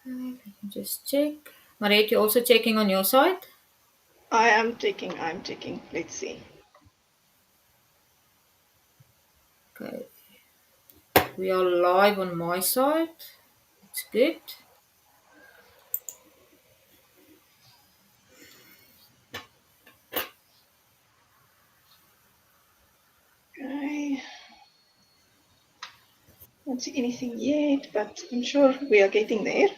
Let me just check. Mariette, you also checking on your side? I'm checking. Let's see. Okay. We are live on my side. It's good. Okay. Don't see anything yet, but I'm sure we are getting there.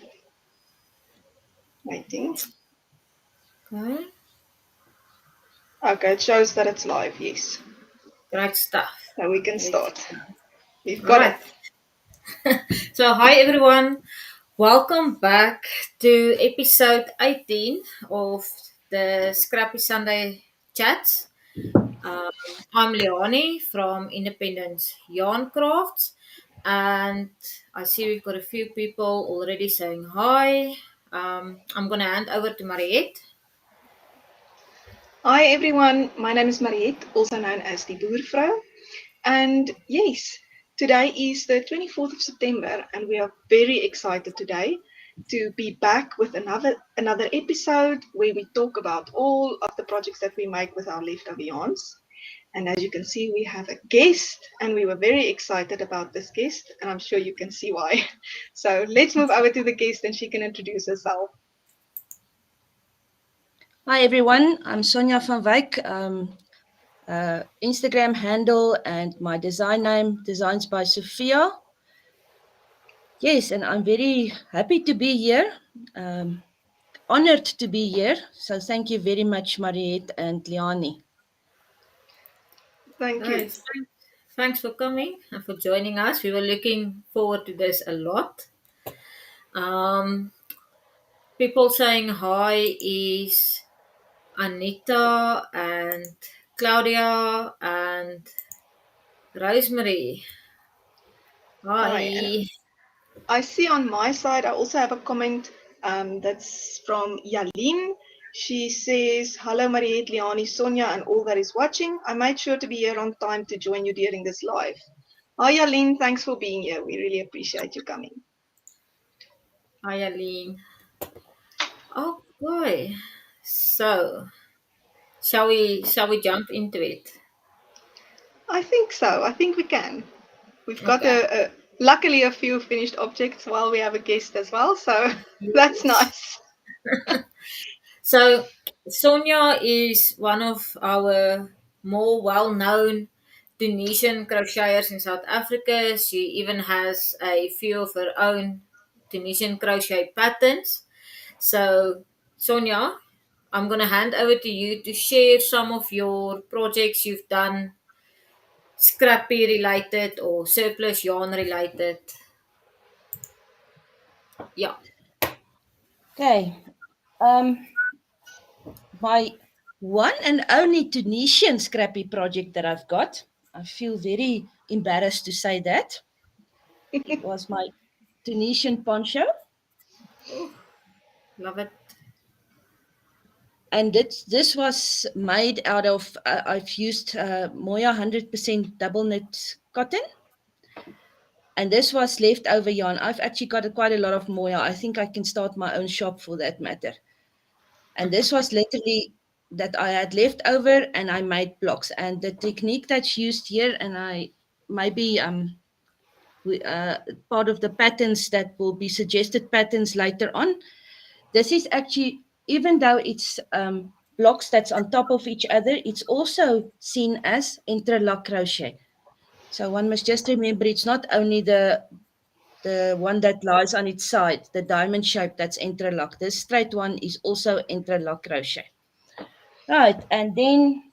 Waiting. Okay. Okay, it shows that it's live, yes. Great stuff. So we can Let's start. We've All got right. it. So, hi everyone. Welcome back to episode 18 of the Scrappy Sunday Chats. Um, I'm Leonie from Independence Yarn Crafts, and I see we've got a few people already saying hi. I'm going to hand over to Mariette. Hi everyone, my name is Mariette, also known as the Boervrou. And yes, today is the 24th of September, and we are very excited today to be back with another episode where we talk about all of the projects that we make with our leftover yarns. And as you can see, we have a guest, and we were very excited about this guest, and I'm sure you can see why. So let's move over to the guest, and she can introduce herself. Hi everyone, I'm Sonja van Wyk. Instagram handle and my design name, Designs by Sofiya. Yes, and I'm very happy to be here. Honored to be here. So thank you very much, Mariette and Leonie. Thank you. Guys, thanks for coming and for joining us. We were looking forward to this a lot. Um, People saying hi is Anita and Claudia and Rosemary. Hi, and Hi. I see on my side, I also have a comment that's from Yalin. She says, "Hello, Mariette, Leonie, Sonia, and all that is watching. I made sure to be here on time to join you during this live." Hi, Yalin. Thanks for being here. We really appreciate you coming. Hi, Aline. Okay. So, shall we jump into it? I think so. I think we can. We've got Okay. luckily a few finished objects while we have a guest as well, so that's Yes. nice. So, Sonia is one of our more well-known Tunisian crocheters in South Africa. She even has a few of her own Tunisian crochet patterns. So, Sonia, I'm going to hand over to you to share some of your projects you've done, scrappy related or surplus yarn related. Yeah. Okay. My one and only Tunisian scrappy project that I've got. I feel very embarrassed to say that. Was my Tunisian poncho. Oh, love it. And this was made out of, I've used Moya 100% double knit cotton. And this was leftover yarn. I've actually got quite a lot of Moya. I think I can start my own shop for that matter. And this was literally that I had left over and I made blocks. And the technique that's used here, and I maybe part of the patterns that will be suggested patterns later on. This is actually, even though it's blocks that's on top of each other, it's also seen as interlock crochet. So one must just remember it's not only the one that lies on its side, the diamond shape that's interlock. This straight one is also interlock crochet. Right, and then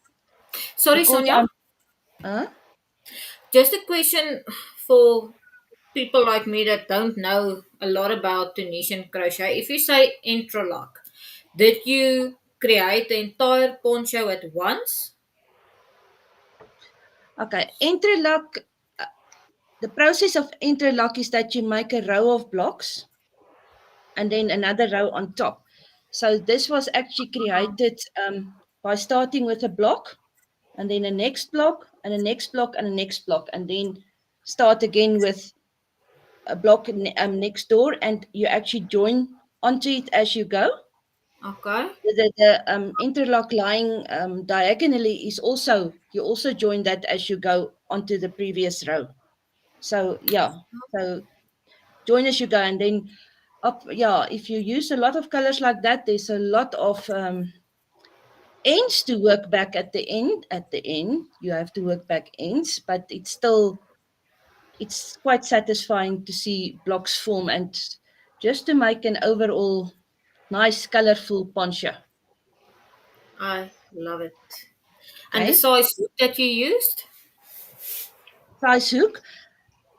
Sorry, because Sonia. I'm Just a question for people like me that don't know a lot about Tunisian crochet. If you say interlock, did you create the entire poncho at once? okay, interlock. The process of interlock is that you make a row of blocks and then another row on top. So this was actually created by starting with a block and then a next block and a next block and a next block and then start again with a block next door, and you actually join onto it as you go. Okay. The interlock lying diagonally is also, you also join that as you go onto the previous row. So yeah, so join as you go, and then up. Yeah, if you use a lot of colors like that, there's a lot of ends to work back at the end. At the end, you have to work back ends, but it's quite satisfying to see blocks form and just to make an overall nice, colorful poncho. I love it. And the Okay, size that you used? size hook.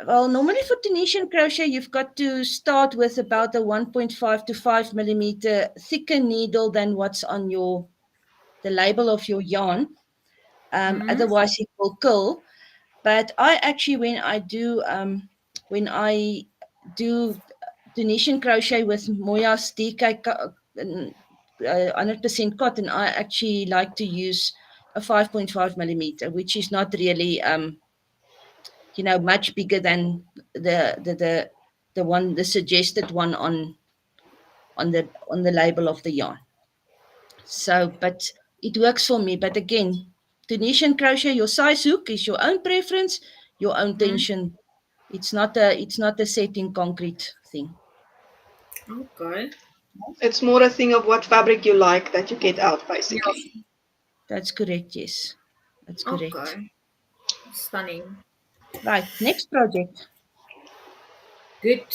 Well, normally for Tunisian crochet, you've got to start with about a 1.5 to 5 millimeter thicker needle than what's on the label of your yarn. Mm-hmm. Otherwise, it will curl. But I actually, when I do Tunisian crochet with Moya's DK 100% cotton, I actually like to use a 5.5 millimeter, which is not really much bigger than the suggested one on the label of the yarn. So, but it works for me. But again, Tunisian crochet, your size hook is your own preference, your own Mm-hmm. tension. It's not a set in concrete thing. Okay. It's more a thing of what fabric you like that you get out, basically. Yeah. That's correct. Yes, that's correct. Okay. Stunning. Right. Next project. Good.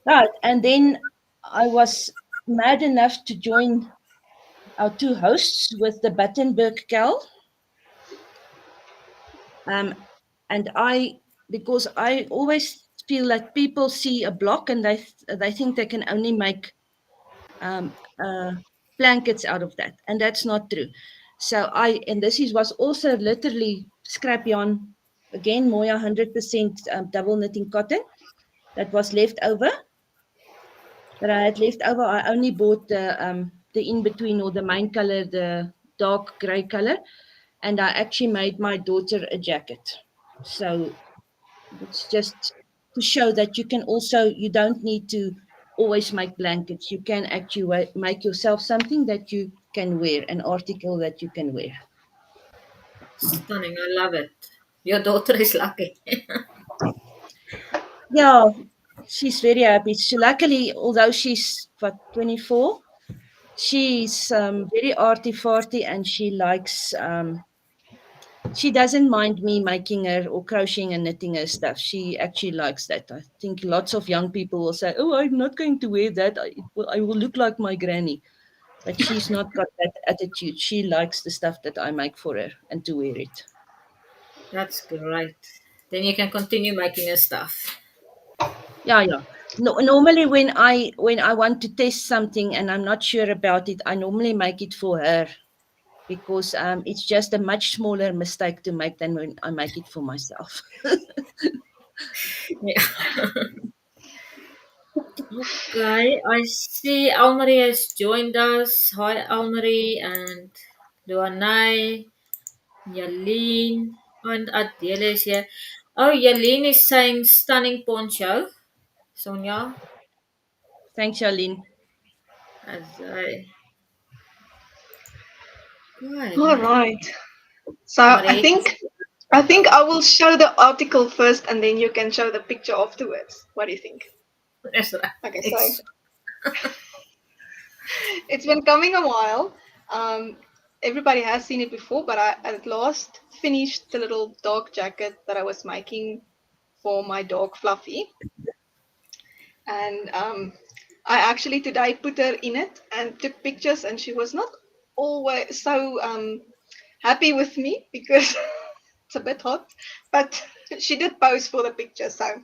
Right, and then I was mad enough to join our two hosts with the Battenberg MAL. And because I always feel like people see a block and they think they can only make um, uh, blankets out of that, and that's not true. So and was also literally scrap yarn, again Moya 100% double knitting cotton that was left over. That I had left over, I only bought the in between, or the main color, the dark grey color, and I actually made my daughter a jacket. So it's just to show that you don't need to always make blankets. You can actually make yourself something that you can wear, an article that you can wear. Stunning. I love it. Your daughter is lucky. Yeah, she's very happy. She luckily, although she's 24, she's very arty farty, and she doesn't mind me making her or crocheting and knitting her stuff. She actually likes that. I think lots of young people will say, "Oh, I'm not going to wear that. I will look like my granny." But she's not got that attitude. She likes the stuff that I make for her and to wear it. That's great. Then you can continue making your stuff. Yeah, yeah. No, normally when I want to test something and I'm not sure about it, I normally make it for her, because it's just a much smaller mistake to make than when I make it for myself. Yeah. Okay. I see Almarie has joined us. Hi, Almarie and Luanai, Yaline, and Adele is here. Oh, Yaline is saying stunning poncho. Sonja, Thanks, Charlene. as I All good. right. So I Mariette is think I think I will show the article first, and then you can show the picture afterwards. What do you think? that's right. Okay, so It's it's been coming a while. Everybody has seen it before, but I at last finished the little dog jacket that I was making for my dog Fluffy. And I actually today put her in it and took pictures, and she was not always so happy with me because it's a bit hot, but she did pose for the picture. So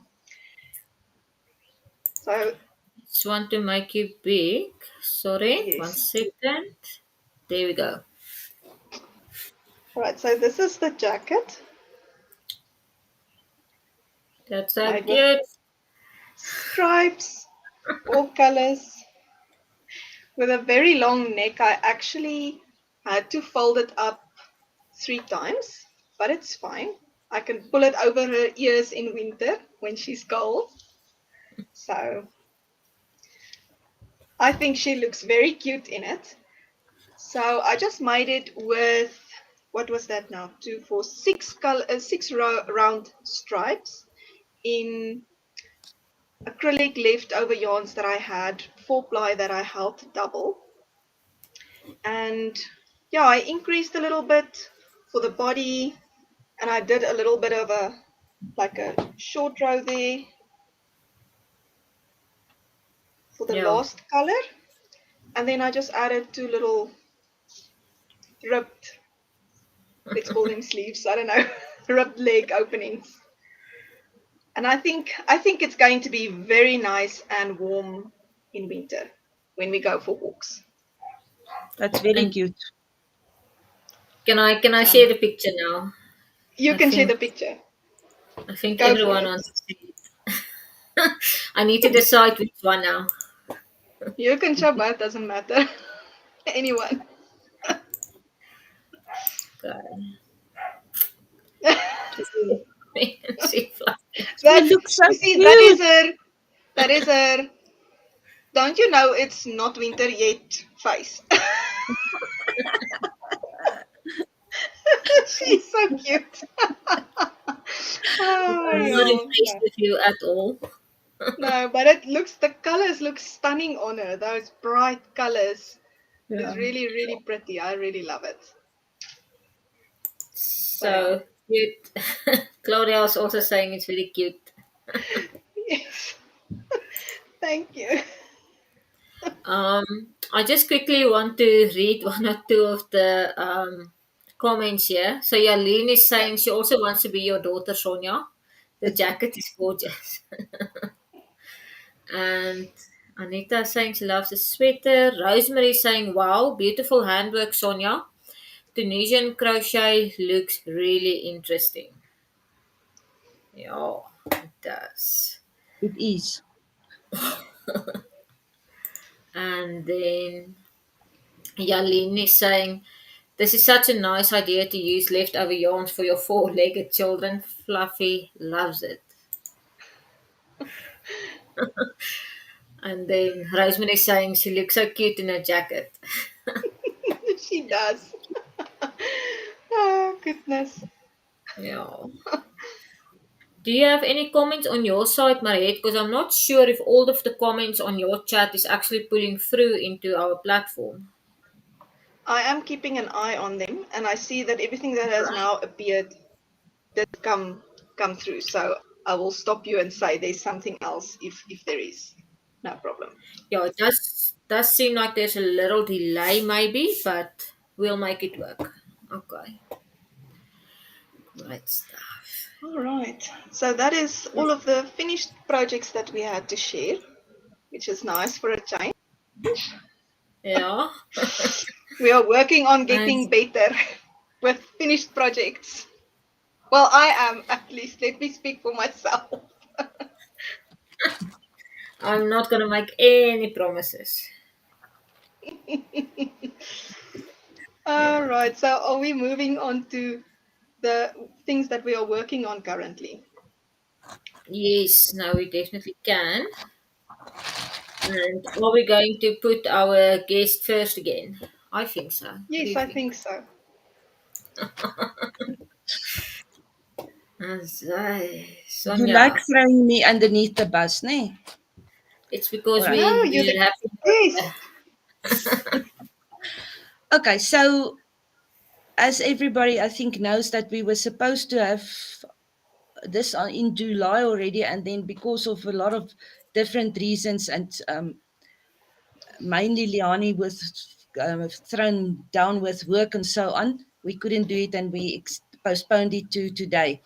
just want to make you big. Sorry, one yes. second. There we go. All right. So this is the jacket That's so made with cute. stripes, all colors, with a very long neck. I actually had to fold it up 3 times, but it's fine. I can pull it over her ears in winter. when she's cold. So I think she looks very cute in it. So I just made it with, what was that now? 2, 4, 6 color, round stripes in acrylic leftover yarns that I had, 4-ply that I held double. And yeah, I increased a little bit for the body, and I did a little bit of a short row there for the Yeah. last color, and then I just added 2 little ribbed, let's call them sleeves, I don't know, ribbed leg openings. And I think it's going to be very nice and warm in winter when we go for walks. That's very And cute. can I So share the picture now? you I can share think the picture. I think Go for everyone it. wants to see it. I need to decide which one now. You can show both, doesn't matter. Anyone. Okay. To see fluffy. She That's, looks so you see, that is cute. her, that is her, don't you know it's not winter yet face. She's so cute. Oh, I'm not yeah. impressed No. with you at all. No, but the colors look stunning on her. Those bright colors is Yeah. really, really pretty. I really love it. So yeah. So cute. Claudia was also saying it's really cute. Yes. Thank you. Um, I just quickly want to read one or two of the comments here. So Yaline is Okay. saying she also wants to be your daughter, Sonia. The jacket is gorgeous. And Anita is saying she loves the sweater. Rosemary is saying, wow, beautiful handwork, Sonia. Tunisian crochet looks really interesting. Yeah, it does. It is. And then Yaline is saying, this is such a nice idea to use leftover yarns for your four-legged children. Fluffy loves it. And then Rosemary is saying she looks so cute in her jacket. She does. Oh, goodness. Yeah. Do you have any comments on your side, Mariette? Because I'm not sure if all of the comments on your chat is actually pulling through into our platform. I am keeping an eye on them, and I see that everything that has Right. now appeared did come through. So I will stop you and say there's something else if there is. No problem. Yeah, it does seem like there's a little delay maybe, but we'll make it work. Okay. Great stuff. All right. So that is all of the finished projects that we had to share, which is nice for a change. Yeah. We are working on And getting better with finished projects. Well, I am, at least. Let me speak for myself. I'm not gonna make any promises. All Yeah. right. So are we moving on to the things that we are working on currently? Yes, now we definitely can. And are we going to put our guest first again? I think so. What do Yes, you I think? think so. You like Sonia, throwing me underneath the bus, ne? it's All because right. No, we you're the didn't have yes. Okay, so as everybody I think knows that we were supposed to have this in July already, and then because of a lot of different reasons, and mainly Liani was thrown down with work and so on, we couldn't do it, and we postponed it to today.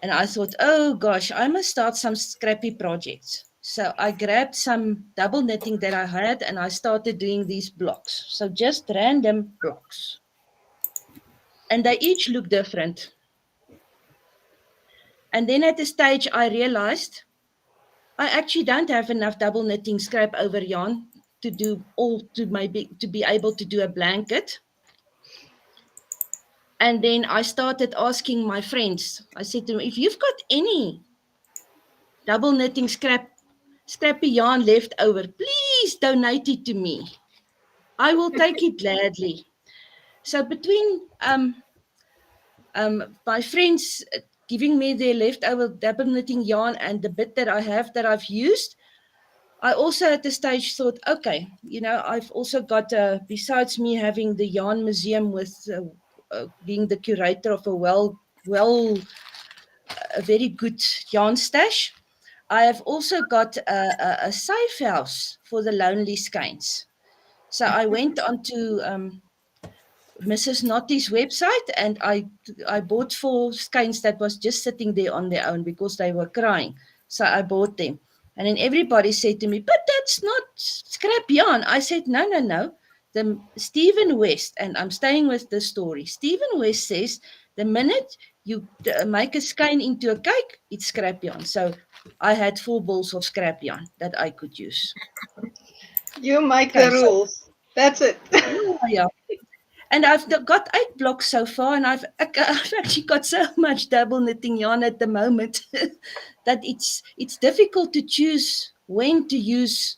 And I thought, oh gosh, I must start some scrappy projects. So I grabbed some double knitting that I had and I started doing these blocks. So just random blocks. And they each look different. And then at the stage I realized I actually don't have enough double knitting scrap over yarn to do all to maybe to be able to do a blanket. And then I started asking my friends. I said to them, if you've got any double knitting scrappy yarn left over. Please donate it to me. I will take it gladly. So between my friends giving me their leftover double knitting yarn and the bit that I have that I've used, I also at the stage thought, okay, I've also got, besides me having the yarn museum with being the curator of a very good yarn stash, I have also got a safe house for the lonely skeins. So I went onto Mrs. Notty's website and I bought 4 skeins that was just sitting there on their own because they were crying. So I bought them. And then everybody said to me, but that's not scrap yarn. I said, no. The Stephen West, and I'm staying with the story. Stephen West says the minute you make a skein into a cake, it's scrap yarn. So I had 4 balls of scrap yarn that I could use. You make Okay, the rules. That's it. yeah. And I've got 8 blocks so far, and I've actually got so much double knitting yarn at the moment that it's difficult to choose when to use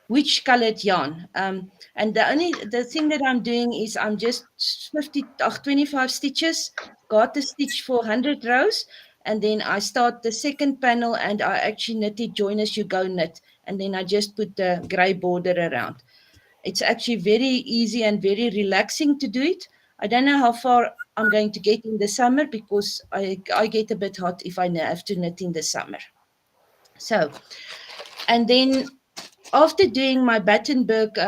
which colored yarn. And the thing that I'm doing is I'm just 25 stitches, got a stitch for 100 rows, and then I start the second panel and I actually knit it, join as you go knit, and then I just put the grey border around. It's actually very easy and very relaxing to do it. I don't know how far I'm going to get in the summer because I get a bit hot if I have to knit in the summer. So, and then after doing my Battenberg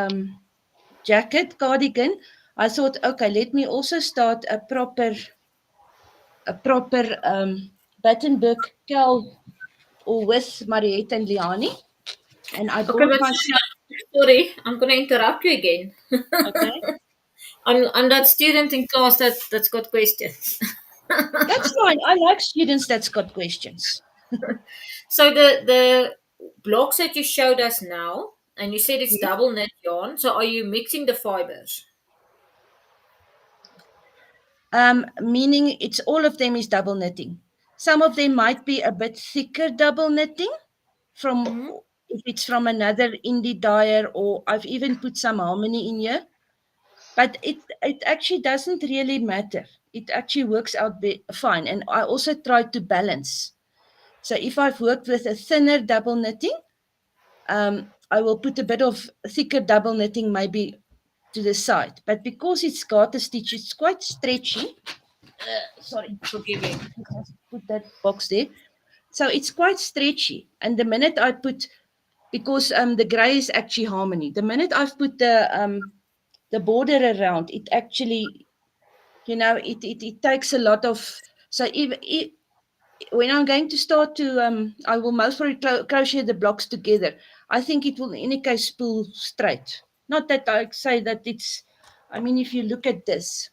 jacket cardigan, I thought, okay, let me also start a proper Battenberg cowl or with Mariette and Liani. And I Okay, bought but myself, sorry, I'm going to interrupt you again. okay, I'm that student in class that's got questions. that's fine. I like students that's got questions. So the blocks that you showed us now, and you said it's Yes. double knit yarn. So are you mixing the fibers? Meaning it's all of them is double knitting. Some of them might be a bit thicker double knitting from Mm-hmm. if it's from another indie dyer, or I've even put some harmony in here. But it actually doesn't really matter. It actually works out fine. And I also try to balance. So if I've worked with a thinner double knitting, I will put a bit of thicker double knitting maybe to the side. But because it's garter stitch, it's quite stretchy. Sorry, Forgive me. put that box there. So it's quite stretchy. And the minute I put, because the grey is actually harmony, the minute I've put the border around, it actually, it takes a lot of, so if when I'm going to start to, I will most probably crochet the blocks together. I think it will in any case pull straight. Not that I say that it's, I mean, if you look at this,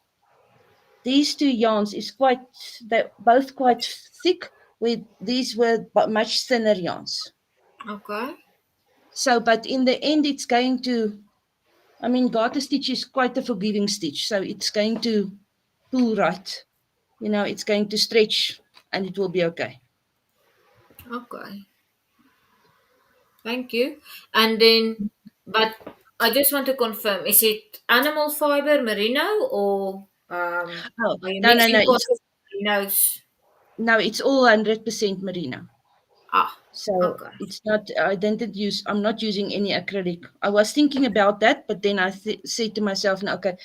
these 2 yarns is they're both quite thick, with these were much thinner yarns. Okay. So, but in the end, it's going to, I mean, garter stitch is quite a forgiving stitch, so it's going to pull right. It's going to stretch and it will be okay. Okay. Thank you. And then, but I just want to confirm: is it animal fiber merino, or Oh, are you no, mixing it's cotton merinos? no, it's all 100% merino. Ah, So okay. it's not, I didn't use, I'm not using any acrylic. I was thinking about that, but then I said to myself, no, okay,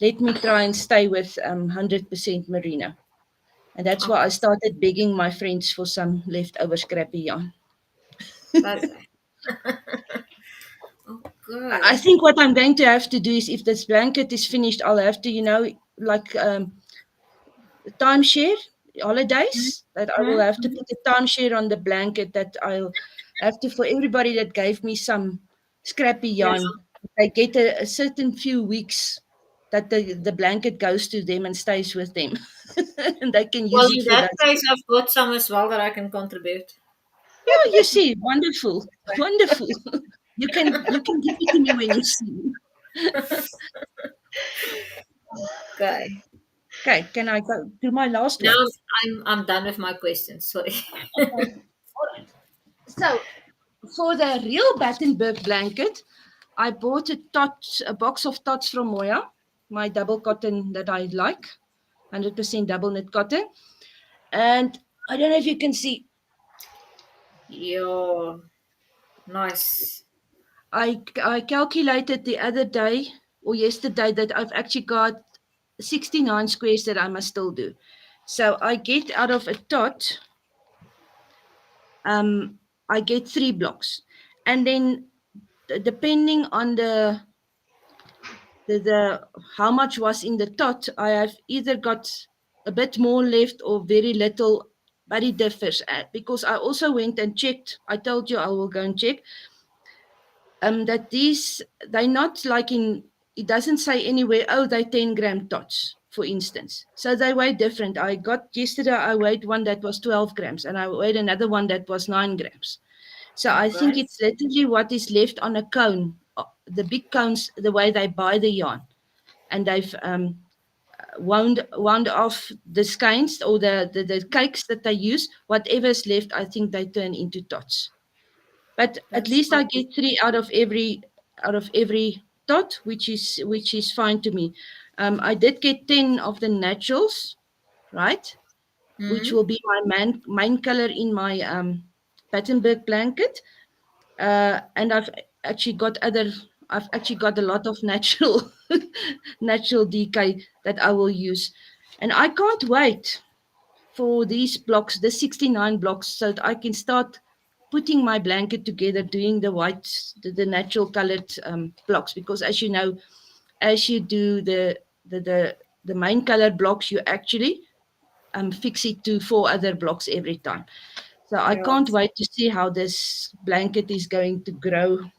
let me try and stay with 100% merino. And that's why I Okay. started begging my friends for some leftover scrappy yarn. Okay. I Okay. think what I'm going to have to do is, if this blanket is finished, I'll have to, like timeshare holidays, that I will have to Mm-hmm. put a timeshare on the blanket, that I'll have to, for everybody that gave me some scrappy Yeah. yarn, they get a certain few weeks that the blanket goes to them and stays with them. And they can Well, use it in for that those. case, I've got some as well that I can contribute. Oh, you see, wonderful, wonderful. You can give it to me when you see me. Okay. Okay, can I go to my last Now one? I'm done with my questions. Sorry. Okay. All right. So for the real Battenberg blanket, I bought a box of tots from Moya, my double cotton that I like, 100% double knit cotton. And I don't know if you can see, Yeah, nice. I calculated the other day or yesterday that I've actually got 69 squares that I must still do. So I get out of a tot, I get 3 blocks. And then depending on the how much was in the tot, I have either got a bit more left or very little, but it differs because I also went and checked. I told you I will go and check that they're not like in, it doesn't say anywhere, oh, they're 10-gram tots, for instance. So they weigh different. I got yesterday, I weighed one that was 12 grams and I weighed another one that was 9 grams. So I think Okay. it's literally what is left on a cone, the big cones, the way they buy the yarn. And they've wound off the skeins or the cakes that they use. Whatever's left, I think they turn into tots. But at That's least I fine. get 3 out of every tot, which is fine to me. I did get 10 of the naturals, right? Which Hmm. will be my main color in my Battenberg blanket. And I've actually got a lot of natural natural DK that I will use. And I can't wait for these blocks, the 69 blocks, so that I can start putting my blanket together, doing the white, the natural colored blocks. Because as you know, as you do the main colored blocks, you actually fix it to 4 other blocks every time. So I Yeah. can't wait to see how this blanket is going to grow.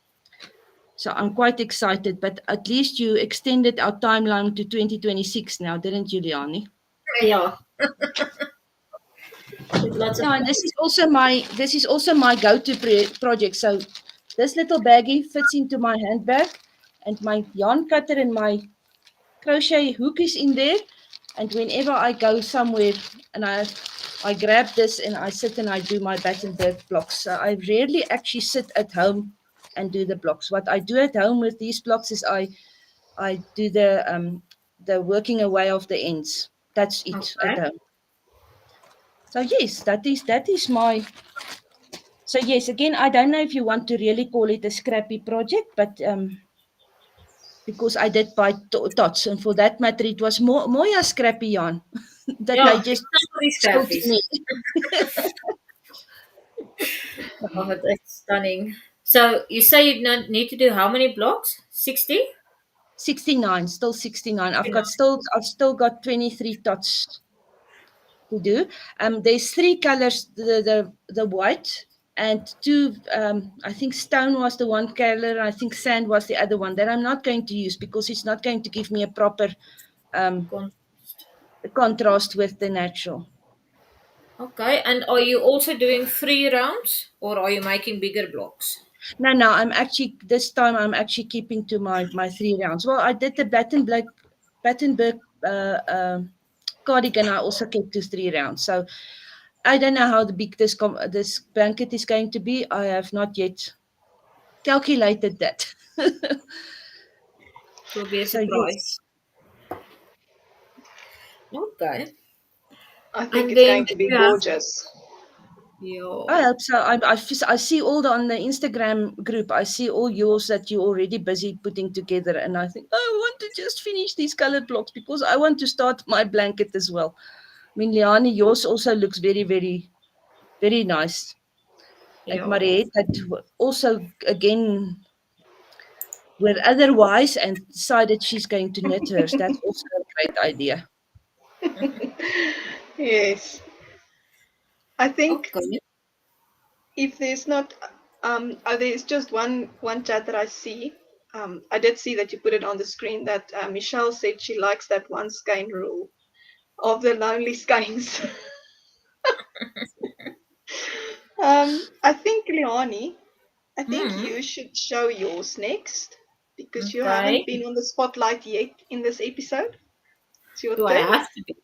So I'm quite excited, but at least you extended our timeline to 2026 now, didn't you, Liani? Yeah. With lots of Yeah, and this is also my go-to project. So this little baggie fits into my handbag, and my yarn cutter and my crochet hook is in there. And whenever I go somewhere, and I grab this and I sit and I do my Battenberg blocks. So I rarely actually sit at home and do the blocks. What I do at home with these blocks is I do the working away of the ends. That's it at okay. home. So yes, that is my. So yes, again, I don't know if you want to really call it a scrappy project, but because I did buy tots, and for that matter, it was more a scrappy yarn that they Yeah, it's just not really sold to scrappies. me. Oh, that's stunning. So you say you need to do how many blocks? 60? 69, still 69. I've still got 23 tots to do. There's 3 colors: the white and 2. I think stone was the one color. I think sand was the other one that I'm not going to use because it's not going to give me a proper um, Contrast. contrast with the natural. Okay, and are you also doing 3 rounds or are you making bigger blocks? No. I'm actually keeping to my 3 rounds. Well, I did the Battenberg cardigan. I also kept to 3 rounds. So I don't know how the big this blanket is going to be. I have not yet calculated that. It will be a So yes, surprise. Okay. I think And it's then going to be you have gorgeous. I your hope so. I see all on the Instagram group. I see all yours that you're already busy putting together, and I think I want to just finish these colored blocks because I want to start my blanket as well. I mean, Liane, yours also looks very, very, very nice. And your Mariette that also again were otherwise and decided she's going to knit hers. That's also a great idea. Yes. I think okay. if there's not, there's just one chat that I see. I did see that you put it on the screen that Michelle said she likes that one skein rule of the lonely skeins. I think Leonie, I think Hmm. you should show yours next because you haven't Okay. been on the spotlight yet in this episode. It's your Do I turn. have to be?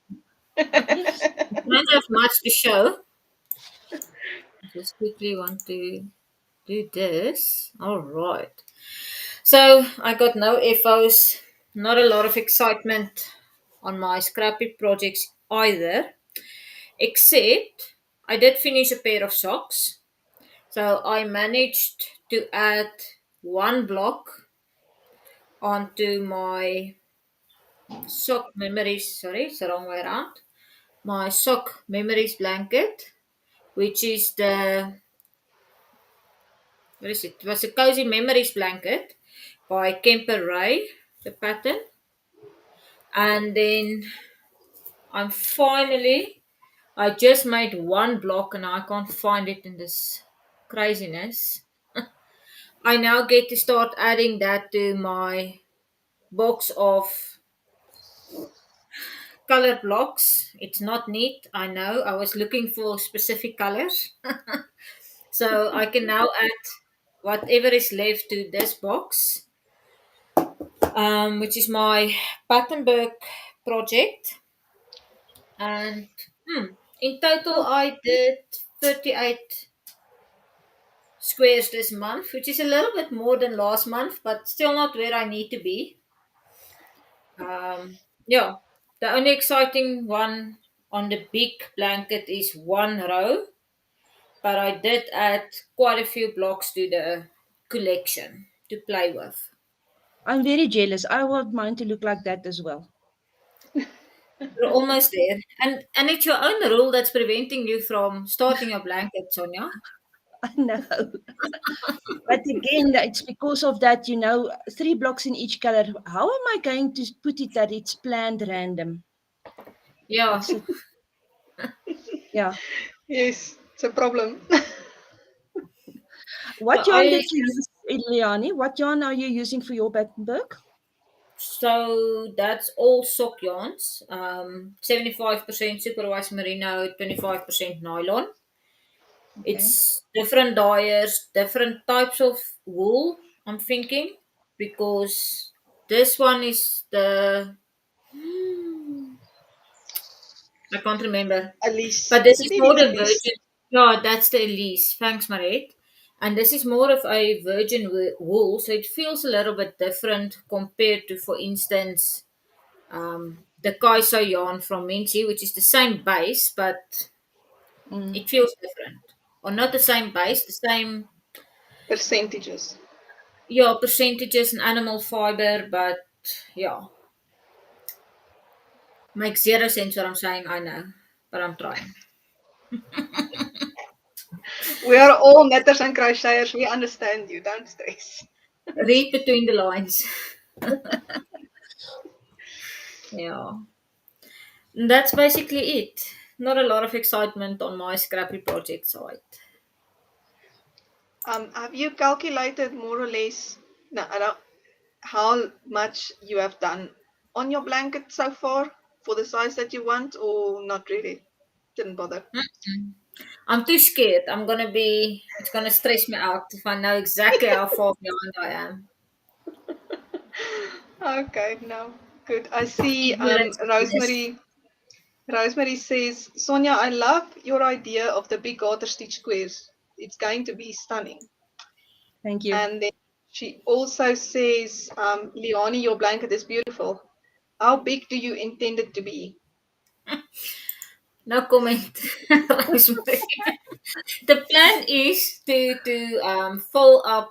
I don't have much to show. Just quickly want to do this. All right. So I got no FOs, not a lot of excitement on my Scrappy projects either, except I did finish a pair of socks. So I managed to add one block onto my sock memories. Sorry, it's the wrong way around. My sock memories blanket, which is what is it? It was a cozy memories blanket by Kemper Ray, the pattern. And then I just made one block and I can't find it in this craziness. I now get to start adding that to my box of color blocks. It's not neat, I know. I was looking for specific colors. So I can now add whatever is left to this box, which is my Battenberg project. And in total, Oh, I did 38 squares this month, which is a little bit more than last month, but still not where I need to be. Yeah, the only exciting one on the big blanket is one row, but I did add quite a few blocks to the collection to play with. I'm very jealous. I want mine to look like that as well. We're almost there, and it's your own rule that's preventing you from starting your blanket, Sonia. I know. But again, it's because of that, 3 blocks in each color. How am I going to put it that it's planned random? Yeah. That's it. Yeah. yes, it's a problem. So What yarn I did you use, Eliane? What yarn are you using for your Battenberg? so that's all sock yarns. 75% supervised merino, 25% nylon. Okay. It's different dyers, different types of wool, I'm thinking, because this one is I can't remember. Elise. But this is Maybe more it's the Elise. virgin. Yeah, that's the Elise. Thanks, Mariette. And this is more of a virgin wool, so it feels a little bit different compared to, for instance, the Kaiso yarn from Minci, which is the same base, but Mm. it feels different. Or not the same base, the same, Percentages. yeah, percentages and animal fiber, but yeah, makes zero sense what I'm saying, I know, but I'm trying. We are all knitters and crocheters. We understand you. Don't stress. Read between the lines. Yeah. And that's basically it. Not a lot of excitement on my Scrappy project side. Have you calculated more or less no, I don't, how much you have done on your blanket so far for the size that you want, or not really? Didn't bother. Mm-mm. I'm too scared. It's gonna stress me out if I know exactly how far behind I am. Okay, no, good. I see. Ignorance is bliss. Rosemary says, Sonia, I love your idea of the big garter stitch squares. It's going to be stunning. Thank you. And then she also says, Leonie, your blanket is beautiful. How big do you intend it to be? No comment, Rosemary. The plan is to fill up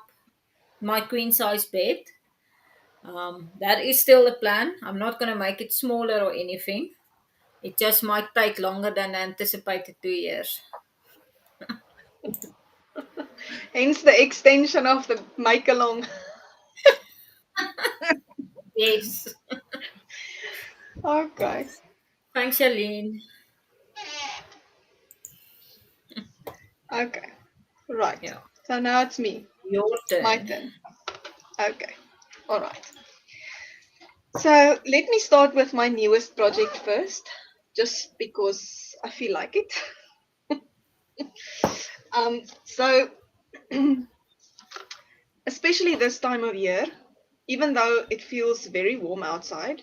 my queen size bed. That is still the plan. I'm not gonna make it smaller or anything. It just might take longer than anticipated 2 years. Hence the extension of the make along. Yes. Okay. Thanks, Charlene. Okay. Right. Yeah. So now it's me. Your My turn. turn. Okay. All right. So let me start with my newest project first, just because I feel like it. So especially this time of year, even though it feels very warm outside,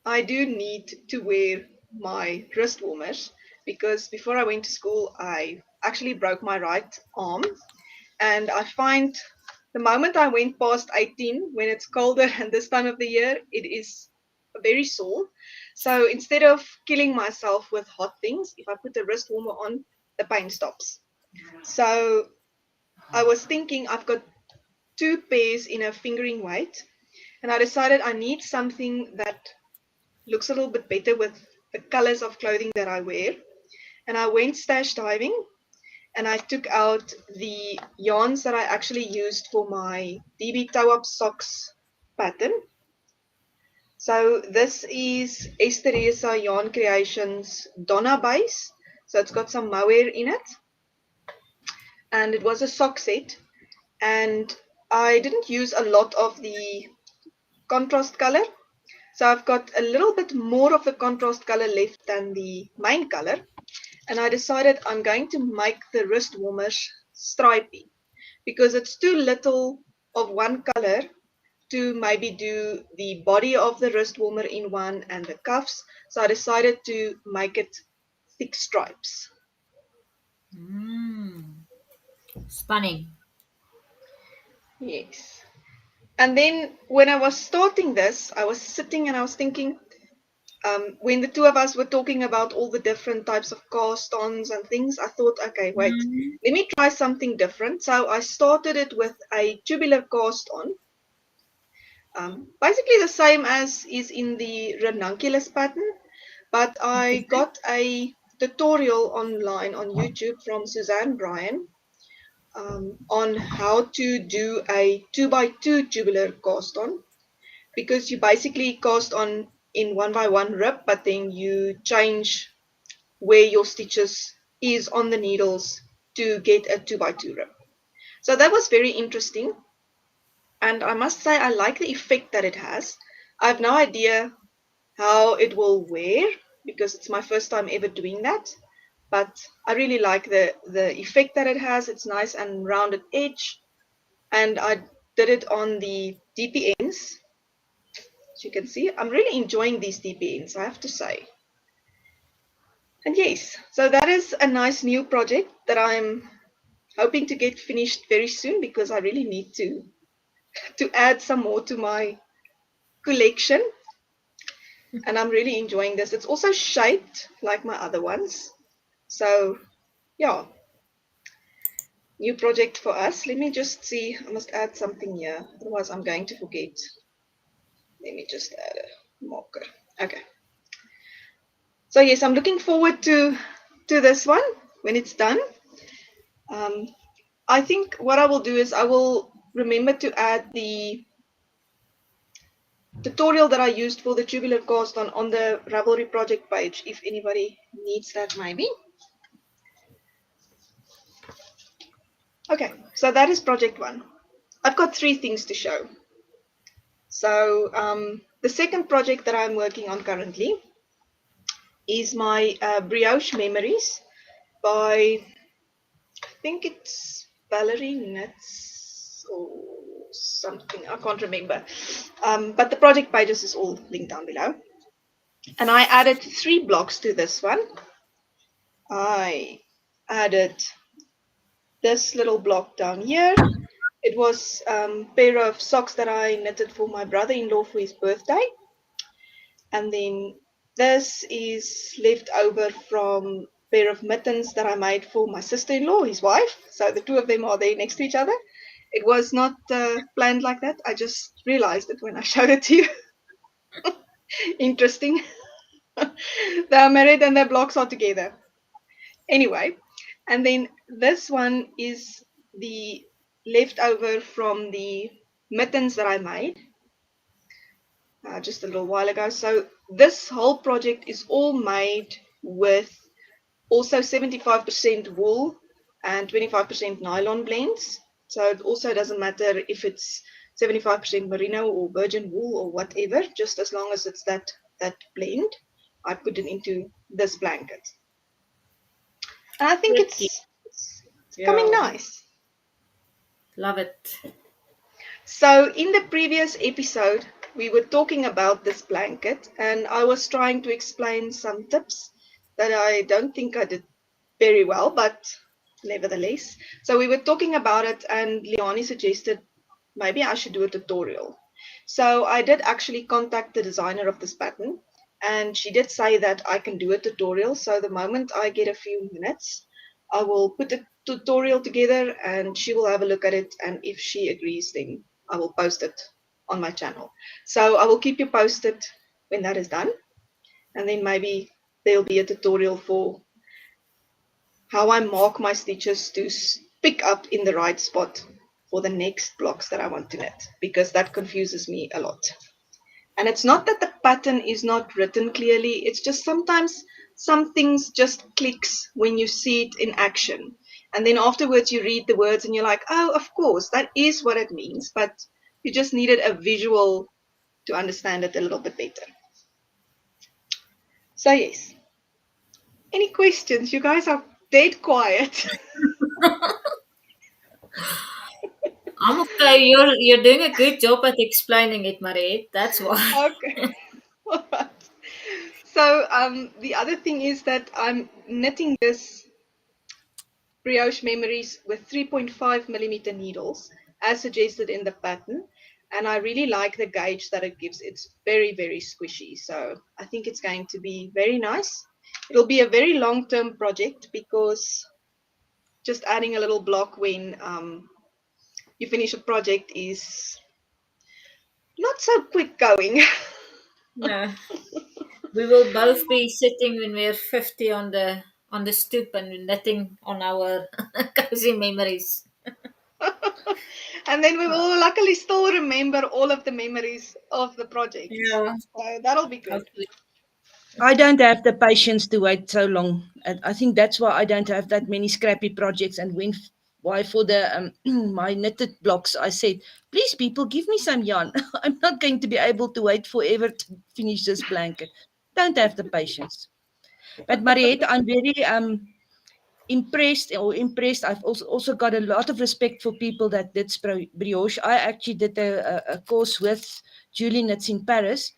I do need to wear my wrist warmers because before I went to school, I actually broke my right arm. And I find the moment I went past 18, when it's colder and this time of the year, it is very sore. So instead of killing myself with hot things, if I put a wrist warmer on, the pain stops. So I was thinking I've got 2 pairs in a fingering weight, and I decided I need something that looks a little bit better with the colors of clothing that I wear. And I went stash diving, and I took out the yarns that I actually used for my DB toe-up socks pattern. So this is Esteresa Yarn Creations Donna base. So it's got some mohair in it, and it was a sock set. And I didn't use a lot of the contrast color. So I've got a little bit more of the contrast color left than the main color. And I decided I'm going to make the wrist warmers stripy because it's too little of one color to maybe do the body of the wrist warmer in one and the cuffs. So I decided to make it thick stripes. Stunning. Yes. And then when I was starting this, I was sitting and I was thinking, when the two of us were talking about all the different types of cast-ons and things, I thought, okay, wait, let me try something different. So I started it with a tubular cast-on, basically the same as is in the ranunculus pattern, but I got a tutorial online on YouTube from Suzanne Bryan on how to do a 2x2 tubular cast-on, because you basically cast on in 1x1 rib, but then you change where your stitches is on the needles to get a 2x2 rib. So that was very interesting, and I must say I like the effect that it has. I have no idea how it will wear because it's my first time ever doing that, but I really like the effect that it has. It's nice and rounded edge, and I did it on the DPNs. As you can see, I'm really enjoying these DPNs, I have to say. And yes, so that is a nice new project that I'm hoping to get finished very soon because I really need to add some more to my collection. And I'm really enjoying this. It's also shaped like my other ones. So yeah, new project for us. Let me just see. I must add something here. Otherwise I'm going to forget. Let me just add a marker. Okay. So yes, I'm looking forward to this one when it's done. I think what I will do is I will remember to add the tutorial that I used for the tubular cast on the Ravelry project page if anybody needs that maybe. Okay, so that is project 1. I've got 3 things to show. So the second project that I'm working on currently is my brioche memories by, I think it's Valerie Knits or something, I can't remember. But the project pages is all linked down below. And I added 3 blocks to this one. I added this little block down here. It was a pair of socks that I knitted for my brother-in-law for his birthday. And then this is left over from a pair of mittens that I made for my sister-in-law, his wife. So the 2 of them are there next to each other. It was not planned like that. I just realized it when I showed it to you. Interesting. The Mariette and the blocks are together. Anyway, and then this one is the leftover from the mittens that I made just a little while ago. So this whole project is all made with also 75% wool and 25% nylon blends. So it also doesn't matter if it's 75% merino or virgin wool or whatever, just as long as it's that blend. I put it into this blanket. And I think it's coming nice. Love it. So in the previous episode, we were talking about this blanket, and I was trying to explain some tips that I don't think I did very well, but nevertheless. So we were talking about it, and Leonie suggested maybe I should do a tutorial. So I did actually contact the designer of this pattern, and she did say that I can do a tutorial. So the moment I get a few minutes, I will put the tutorial together and she will have a look at it. And if she agrees, then I will post it on my channel. So I will keep you posted when that is done. And then maybe there'll be a tutorial for how I mark my stitches to pick up in the right spot for the next blocks that I want to knit, because that confuses me a lot. And it's not that the pattern is not written clearly, it's just sometimes some things just clicks when you see it in action. And then afterwards you read the words and you're like, oh, of course, that is what it means, but you just needed a visual to understand it a little bit better. So yes. Any questions? You guys are dead quiet. I'm okay. You're doing a good job at explaining it, Mariette. That's why. Okay. All right. So the other thing is that I'm knitting this brioche memories with 3.5 millimeter needles as suggested in the pattern, and I really like the gauge that it gives. It's very, very squishy, so I think it's going to be very nice. It'll be a very long-term project, because just adding a little block when you finish a project is not so quick going. No. We will both be sitting when we're 50 on the stoop and knitting on our cozy memories. And then we will luckily still remember all of the memories of the projects. Yeah, So that'll be good. hopefully. I don't have the patience to wait so long. And I think that's why I don't have that many scrappy projects. And why for the my knitted blocks, I said, please, people, give me some yarn. I'm not going to be able to wait forever to finish this blanket. Don't have the patience. But Mariette, I'm very impressed. I've also got a lot of respect for people that did brioche. I actually did a course with Julie Knits in Paris.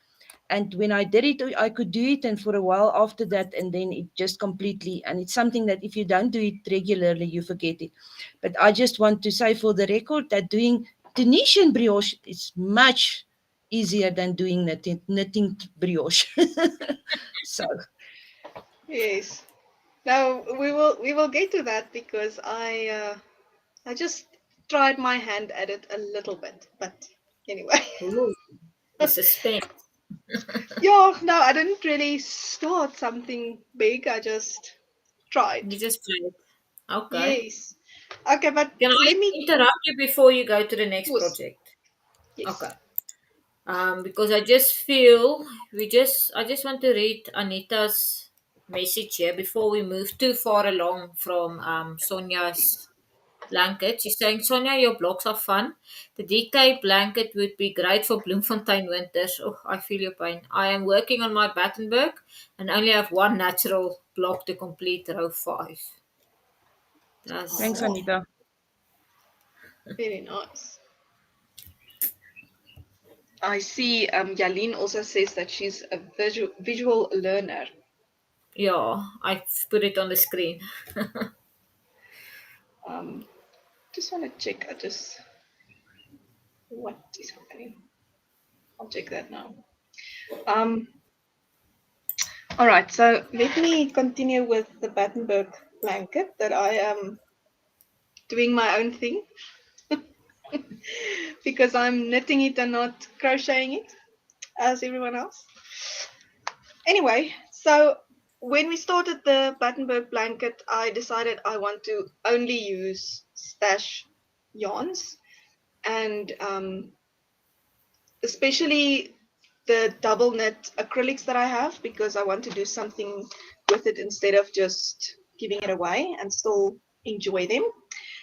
And when I did it, I could do it. And for a while after that, and then it just completely, and it's something that if you don't do it regularly, you forget it. But I just want to say for the record that doing Tunisian brioche is much easier than doing knitting brioche. So Yes. Now we will get to that, because I just tried my hand at it a little bit, but anyway. Ooh, the suspense. Yeah, no, I didn't really start something big. I just tried. You just played. Okay. Yes. Okay, but Can I let me. interrupt you before you go to the next Yes. project? Yes. Okay. Because I just feel I just want to read Anita's message here before we move too far along from Sonja's blanket. She's saying, Sonja, your blocks are fun. The DK blanket would be great for Bloemfontein winters. Oh, I feel your pain. I am working on my Battenberg and only have one natural block to complete row 5. That's thanks, Oh, Anita. very nice. I see Yaline also says that she's a visual learner. yeah, I've put it on the screen. Um, just want to check. What is happening? I'll check that now. Um, all right, so let me continue with the Battenberg blanket that I am doing my own thing, because I'm knitting it and not crocheting it as everyone else. Anyway, so when we started the Battenberg blanket, I decided I want to only use stash yarns, and especially the double knit acrylics that I have, because I want to do something with it instead of just giving it away and still enjoy them.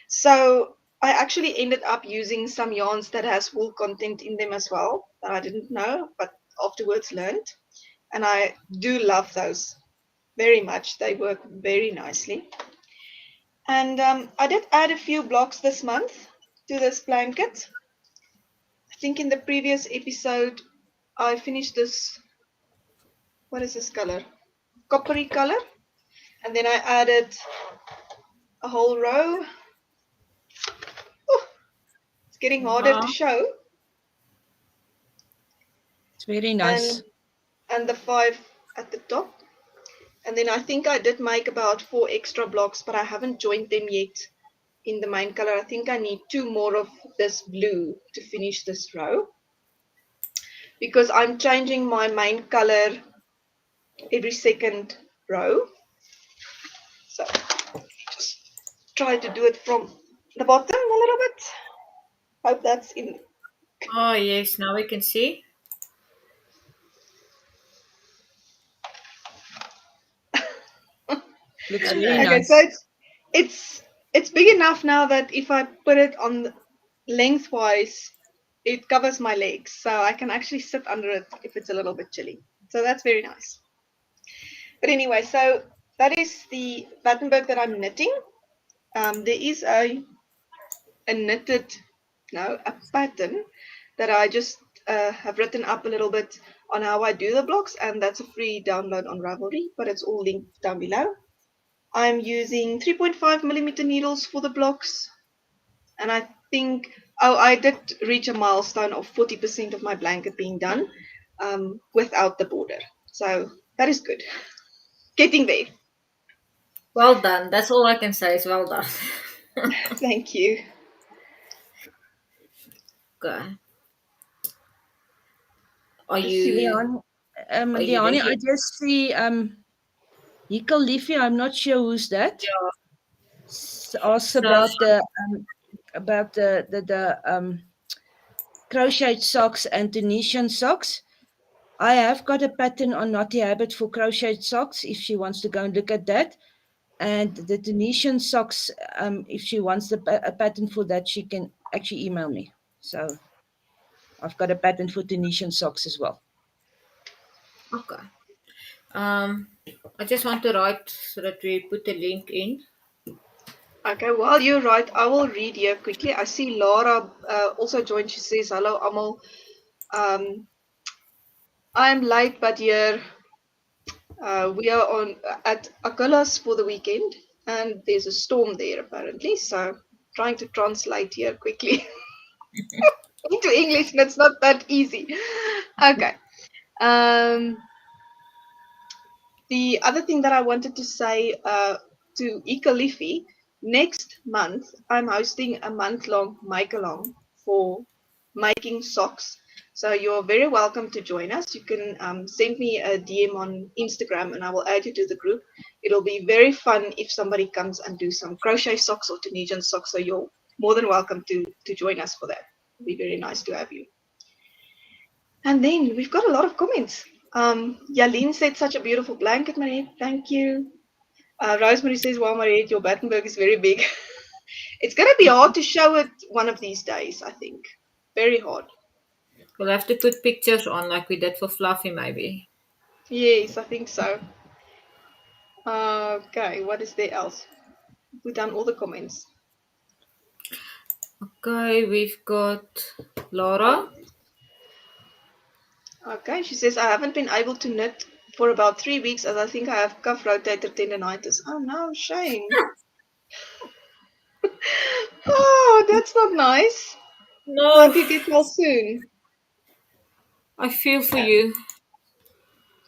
So I actually ended up using some yarns that has wool content in them as well, that I didn't know, but afterwards learned. And I do love those very much. They work very nicely. And I did add a few blocks this month to this blanket. I think in the previous episode, I finished this. What is this color? Coppery color. And then I added a whole row. Oh, it's getting harder to Wow. show. It's very And nice. the 5 at the top. And then I think I did make about 4 extra blocks, but I haven't joined them yet in the main color. I think I need 2 more of this blue to finish this row, because I'm changing my main color every second row. So just try to do it from the bottom a little bit. Hope that's in. Oh, yes, now we can see. Looks very Okay. Okay, so nice. it's big enough now that if I put it on lengthwise, it covers my legs, so I can actually sit under it if it's a little bit chilly. So that's very nice. But anyway, so that is the Battenberg that I'm knitting. There is a knitted, no, a pattern that I just have written up a little bit on how I do the blocks, and that's a free download on Ravelry, but it's all linked down below. I'm using 3.5 millimeter needles for the blocks, and I think, oh, I did reach a milestone of 40% of my blanket being done without the border. So that is good. Getting there. Well done. That's all I can say is well done. Thank you. Okay. Are Just see what. you Leonie, I ready? just see Hiko Leafy, I'm not sure who's that. Yeah. Asks So about the crochet socks and Tunisian socks. I have got a pattern on Naughty Habit for crochet socks if she wants to go and look at that. And the Tunisian socks, if she wants a pattern for that, she can actually email me. So I've got a pattern for Tunisian socks as well. okay. Um, I just want to write so that we put the link in. Okay, while you're right, I will read here quickly. I see Laura also joined. She says, hello, Amal. I'm late, but here we are on at Aguilas for the weekend, and there's a storm there apparently. So trying to translate here quickly into English, and it's not that easy. Okay. Um, the other thing that I wanted to say to Ikalifi, next month I'm hosting a month-long make-along for making socks. So you're very welcome to join us. You can send me a DM on Instagram and I will add you to the group. It'll be very fun if somebody comes and do some crochet socks or Tunisian socks. So you're more than welcome to join us for that. It'll be very nice to have you. And then we've got a lot of comments. Yaline said, such a beautiful blanket, Mariette. Thank you. Rosemary says, wow, Mariette, your Battenberg is very big. It's going to be hard to show it one of these days, I think. Very hard. We'll have to put pictures on like we did for Fluffy, maybe. Yes, I think so. Okay, what is there else? We've done all the comments. Okay, we've got Laura. Okay, she says, I haven't been able to knit for about 3 weeks as I think I have cuff rotator tendonitis. Oh no, shame. Oh, that's not nice. No, Hope you get well soon. I feel for you.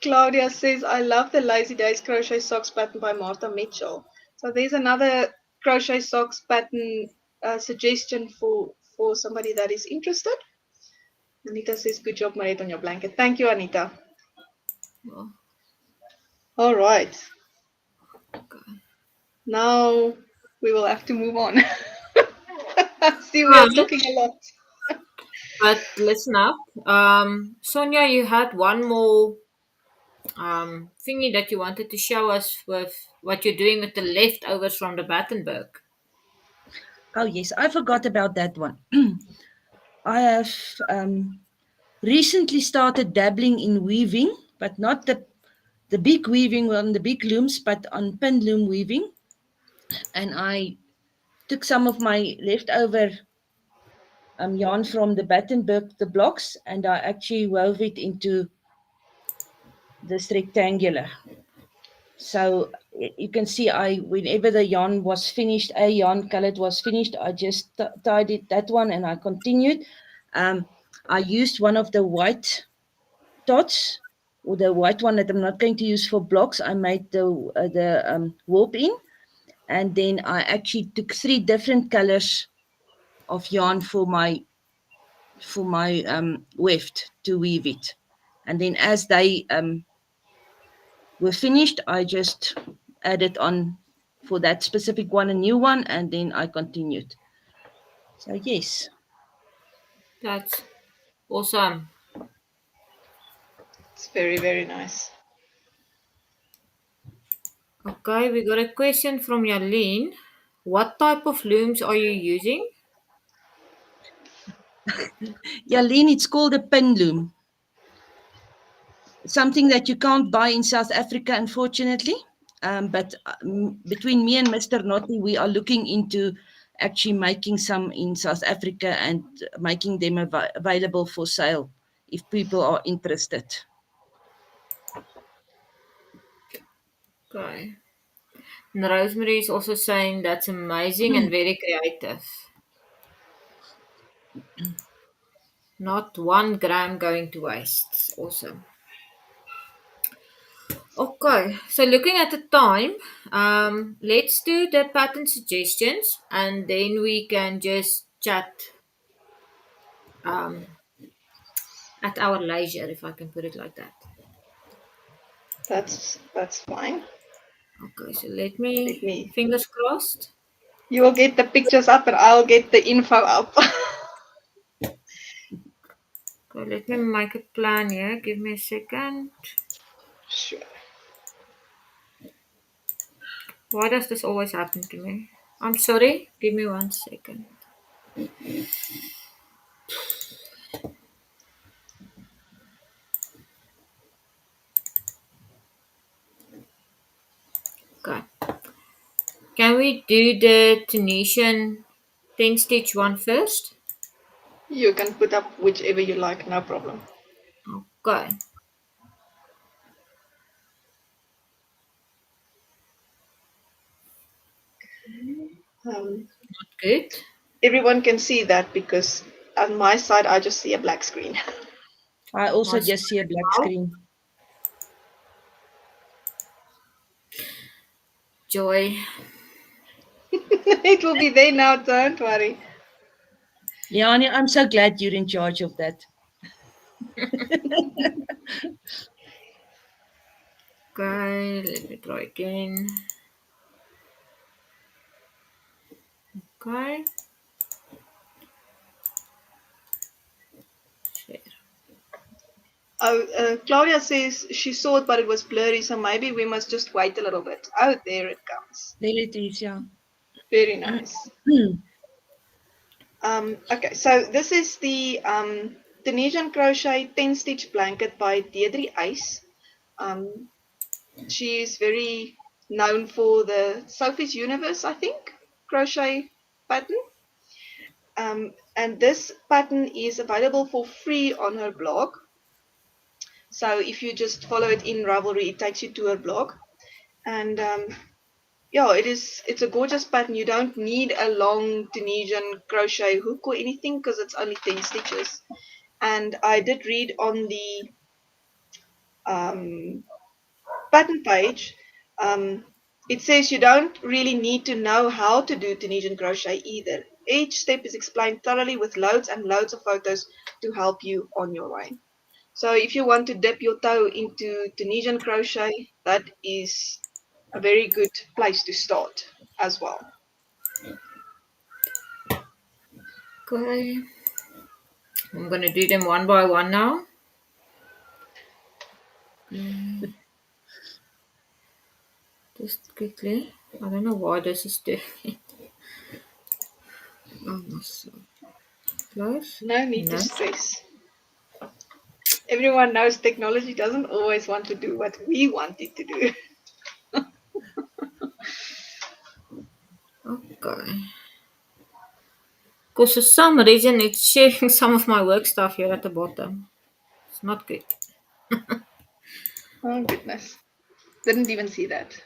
Claudia says, I love the Lazy Days crochet socks pattern by Martha Mitchell. So there's another crochet socks pattern suggestion for somebody that is interested. Anita says, good job, Mariette, on your blanket. Thank you, Anita. Oh, All right. okay. Now we will have to move on. See, we are Right, talking a lot. but listen up. Sonia, you had one more thingy that you wanted to show us with what you're doing with the leftovers from the Battenberg. Oh, yes, I forgot about that one. I have recently started dabbling in weaving, but not the big weaving on the big looms, but on pin loom weaving. And I took some of my leftover yarn from the Battenberg, the blocks, and I actually wove it into this rectangular. So you can see whenever the yarn was finished, a yarn colored was finished, I just tied it that one and I continued. I used one of the white dots, or the white one that I'm not going to use for blocks. I made the warp in, and then I actually took 3 different colors of yarn for my weft to weave it. And then as they were finished, I just added on for that specific one a new one, and then I continued. So yes. That's awesome. It's very, very nice. Okay, we got a question from Yaleen. What type of looms are you using? Yaleen, it's called a pin loom. Something that you can't buy in South Africa, unfortunately. But between me and Mr. Notti, we are looking into actually making some in South Africa and making them available for sale if people are interested. Okay. And Rosemary is also saying that's amazing and very creative. Not 1 gram going to waste. It's awesome. Okay, so looking at the time, let's do the pattern suggestions and then we can just chat um, at our leisure, if I can put it like that. That's fine. Okay, so Let me. fingers crossed. You will get the pictures up, and I'll get the info up. Okay, let me make a plan here. Give me a second. Sure. Why does this always happen to me? I'm sorry. Give me 1 second. Okay. Can we do the Tunisian 10 stitch one first? You can put up whichever you like, no problem. Okay. Um, Good. everyone can see that because on my side I just see a black screen. I also My just see a black smile. screen. Joy. It will be there now, don't worry. Leonie, I'm so glad you're in charge of that. Okay, let me try again. Okay. Share. Oh, Claudia says she saw it, but it was blurry, so maybe we must just wait a little bit. Oh, there it comes. There it is, yeah. Very nice. Okay, so this is the Tunisian crochet 10 stitch blanket by Deirdre Ice. Um, she is very known for the Sophie's Universe, I think, crochet pattern. And this pattern is available for free on her blog. So if you just follow it in Ravelry, it takes you to her blog. And yeah, it's a gorgeous pattern. You don't need a long Tunisian crochet hook or anything because it's only 10 stitches. And I did read on the um, pattern page, um, it says you don't really need to know how to do Tunisian crochet either. Each step is explained thoroughly with loads and loads of photos to help you on your way. So if you want to dip your toe into Tunisian crochet, that is a very good place to start as well. Okay. I'm gonna do them one by one now. Just quickly. I don't know why this is doing it. Oh, so close. No need to No. stress. Everyone knows technology doesn't always want to do what we want it to do. Okay. Because for some reason it's sharing some of my work stuff here at the bottom. It's not good. Oh goodness. Didn't even see that.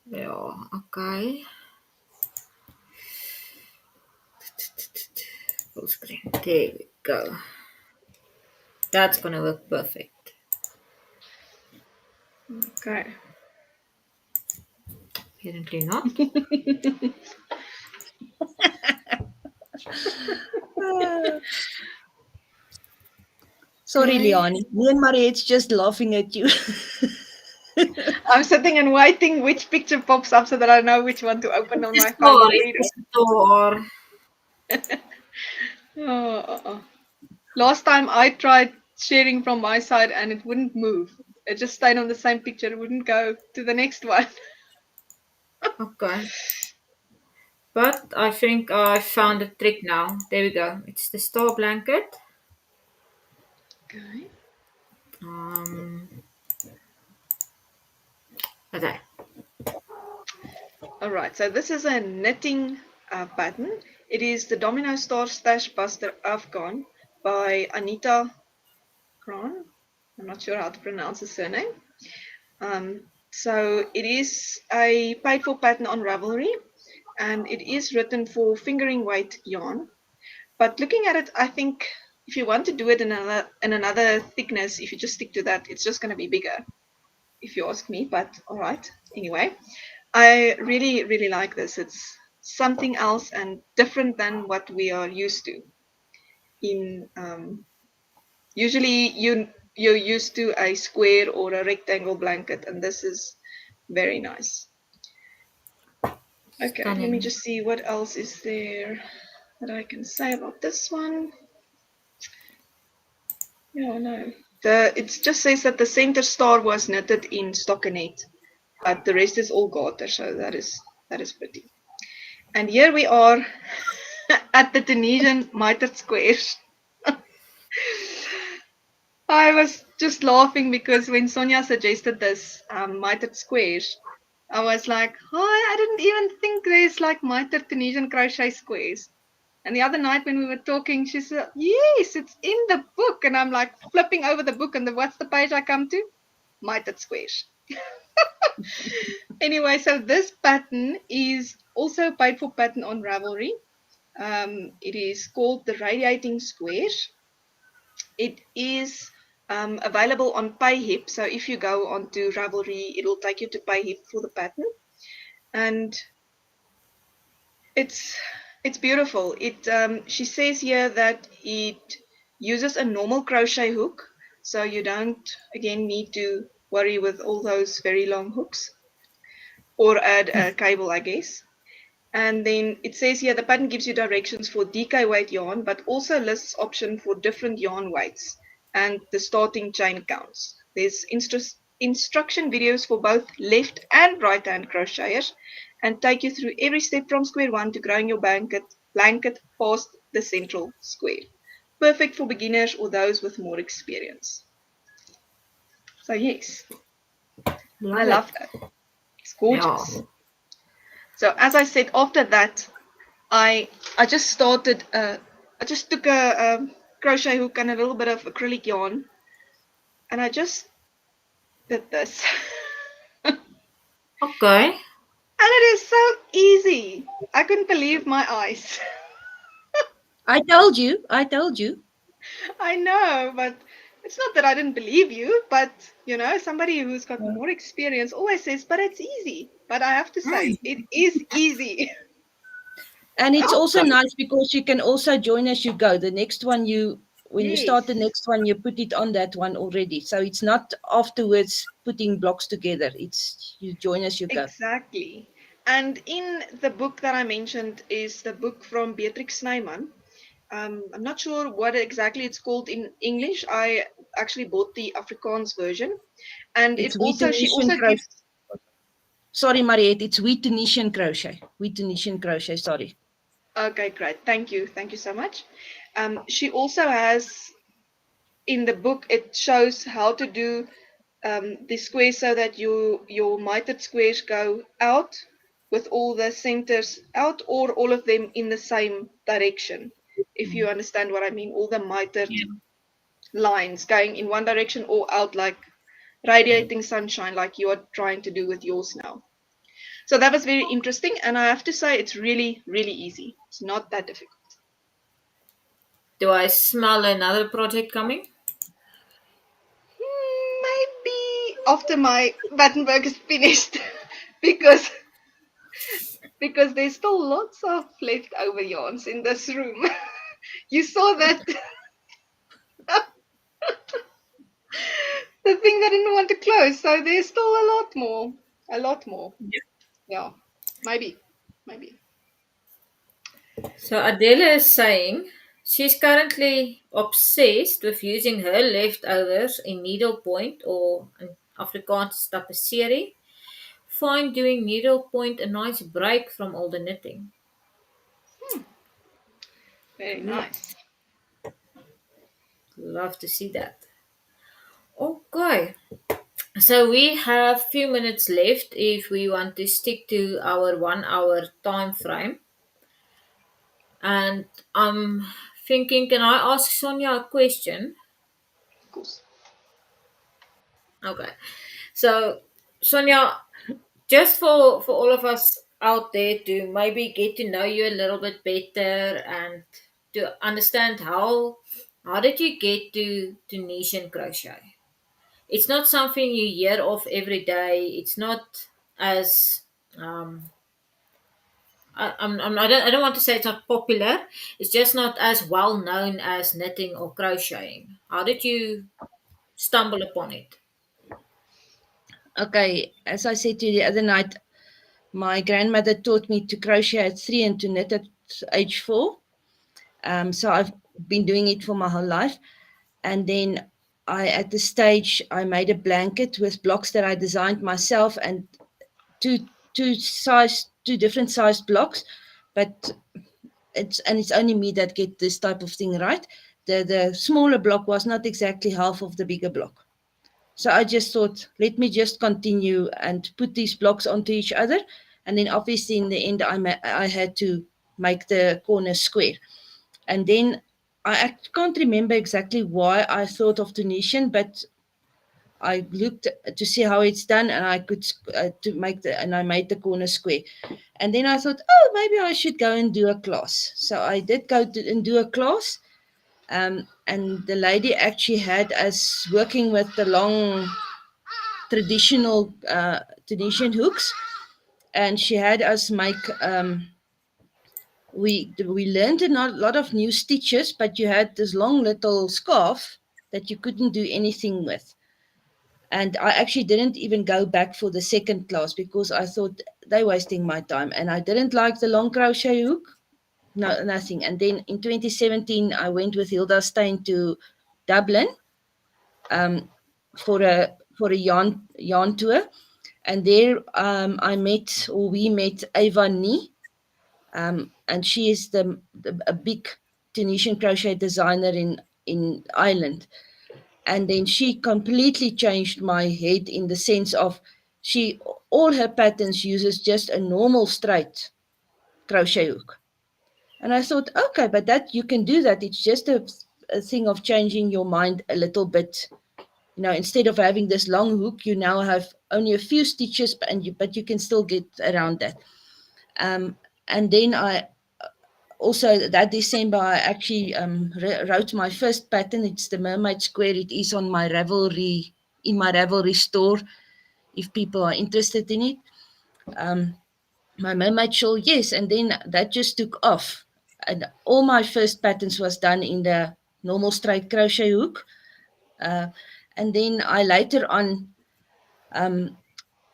Yeah, okay. Full screen. There we go. That's gonna work perfect. Okay. Apparently not. Sorry, Okay. Leonie. Me and Mariette's just laughing at you. I'm sitting and waiting which picture pops up so that I know which one to open on It's my a phone store. and read. It's a store. Oh. Last time I tried sharing from my side and it wouldn't move. It just stayed on the same picture. It wouldn't go to the next one. Okay. But I think I found a trick now. There we go. It's the star blanket. Okay. Um, okay. All right. So this is a knitting pattern. It is the Domino Star Stash Buster Afghan by Anita Kron. I'm not sure how to pronounce the surname. So it is a paid for pattern on Ravelry, and it is written for fingering weight yarn. But looking at it, I think if you want to do it in another thickness, if you just stick to that, it's just going to be bigger, if you ask me. But all right. Anyway, I really, really like this. It's something else and different than what we are used to. In usually you're used to a square or a rectangle blanket, and this is very nice. Okay, let me Stunning. just see what else is there that I can say about this one. Yeah, no. It just says that the center star was knitted in stockinette, but the rest is all garter, so that is pretty. And here we are at the Tunisian mitered squares. I was just laughing because when Sonia suggested this mitered squares, I was like, "Hi, I didn't even think there's like mitered Tunisian crochet squares." And the other night when we were talking, she said, "Yes, it's in the book." And I'm like flipping over the book, and what's the page I come to? Mitered squares. Anyway, so this pattern is also paid for pattern on Ravelry. It is called the Radiating Squares. It is available on PayHip. So if you go onto Ravelry, it'll take you to PayHip for the pattern, and it's it's beautiful. She says here that it uses a normal crochet hook, so you don't again need to worry with all those very long hooks or add a cable, I guess. And then it says here the pattern gives you directions for DK weight yarn, but also lists option for different yarn weights and the starting chain counts. There's instruction videos for both left and right hand crocheters and take you through every step from square one to growing your blanket past the central square. Perfect for beginners or those with more experience. So yes, I Love love it. that. It's Yeah. gorgeous. So as I said, after that, I I just started. I just took a crochet hook and a little bit of acrylic yarn, and I just did this, and Okay. it is so easy. I couldn't believe my eyes. I told you. I told you. I know, but it's not that I didn't believe you, but somebody who's got more experience always says, "But it's easy." But I have to say, it is easy. And it's also Okay. nice because you can also join as you go. The next one when you Yes. start the next one, you put it on that one already. So it's not afterwards putting blocks together. It's you join as you go. Exactly. And in the book that I mentioned is the book from Beatrix Snyman. I'm not sure what exactly it's called in English. I actually bought the Afrikaans version, and It's she Tunisian also crochet. gives. Sorry, Mariette. It's Tunisian crochet. Tunisian crochet. Sorry. Okay, great. Thank you so much. She also has in the book it shows how to do the squares so that your mitered squares go out with all the centers out or all of them in the same direction. If you understand what I mean, all the mitered Yeah. lines going in one direction or out like radiating sunshine like you are trying to do with yours now. So that was very interesting, and I have to say it's really, really easy. It's not that difficult. Do I smell another project coming? Maybe after my Battenberg is finished, because there's still lots of leftover yarns in this room. You saw that the thing I didn't want to close, so there's still a lot more. A lot more. Yeah. Maybe. So Adela is saying she's currently obsessed with using her leftovers in needlepoint or in Afrikaans tapisserie. Find doing needlepoint a nice break from all the knitting. Very Yeah, nice. love to see that. Okay, so we have few minutes left if we want to stick to our 1 hour time frame. And I'm thinking, can I ask Sonia a question? Of course. Okay. So, Sonia, just for all of us out there to maybe get to know you a little bit better and to understand how did you get to Tunisian crochet? It's not something you hear of every day. It's not as I don't want to say it's not popular. It's just not as well known as knitting or crocheting. How did you stumble upon it? Okay, as I said to you the other night, my grandmother taught me to crochet at 3 and to knit at age 4. So I've been doing it for my whole life. And then at the stage, I made a blanket with blocks that I designed myself and two two different sized blocks, but it's only me that get this type of thing right. The smaller block was not exactly half of the bigger block. So I just thought, let me just continue and put these blocks onto each other. And then obviously in the end, I had to make the corner square. And then can't remember exactly why I thought of Tunisian, but I looked to see how it's done, and I could and I made the corner square. And then I thought, oh, maybe I should go and do a class. So I did go and do a class. And the lady actually had us working with the long traditional Tunisian hooks, and she had us make. We learned a lot of new stitches, but you had this long little scarf that you couldn't do anything with. And I actually didn't even go back for the second class because I thought they're wasting my time, and I didn't like the long crochet hook. No, nothing. And then in 2017, I went with Hilda Stein to Dublin um, for a yarn tour, and there we met Eva Nee, and she is a big Tunisian crochet designer in Ireland. And then she completely changed my head in the sense of she all her patterns uses just a normal straight crochet hook. And I thought, okay, but that you can do that. It's just a thing of changing your mind a little bit. Instead of having this long hook, you now have only a few stitches, but you can still get around that. And then I also that December I actually wrote my first pattern. It's the mermaid square. It is on my Ravelry store if people are interested in it. My mermaid shawl, yes, and then that just took off. And all my first patterns was done in the normal straight crochet hook. Uh, and then I later on,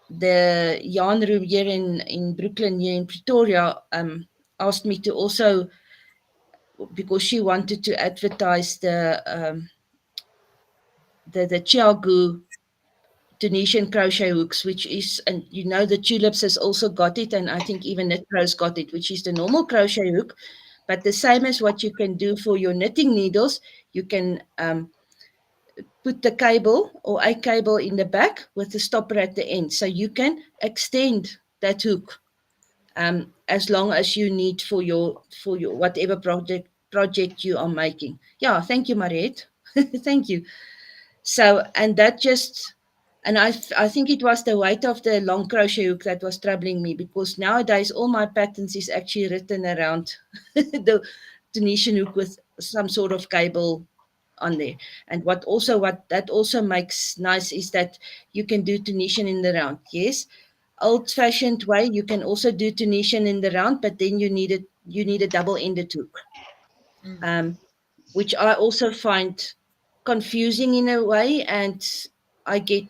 the yarn room here in Brooklyn, here in Pretoria, asked me to also, because she wanted to advertise the Chiagu Tunisian crochet hooks, which is, and the Tulips has also got it, and I think even Knit Pro's got it, which is the normal crochet hook, but the same as what you can do for your knitting needles. You can put the cable or a cable in the back with the stopper at the end, so you can extend that hook as long as you need for your whatever project you are making. Yeah, thank you, Mariette. Thank you. So, and that just And I think it was the weight of the long crochet hook that was troubling me, because nowadays all my patterns is actually written around the Tunisian hook with some sort of cable on there. And what that also makes nice is that you can do Tunisian in the round. Yes, old-fashioned way, you can also do Tunisian in the round, but then you need a double-ended hook, um, which I also find confusing in a way, and I get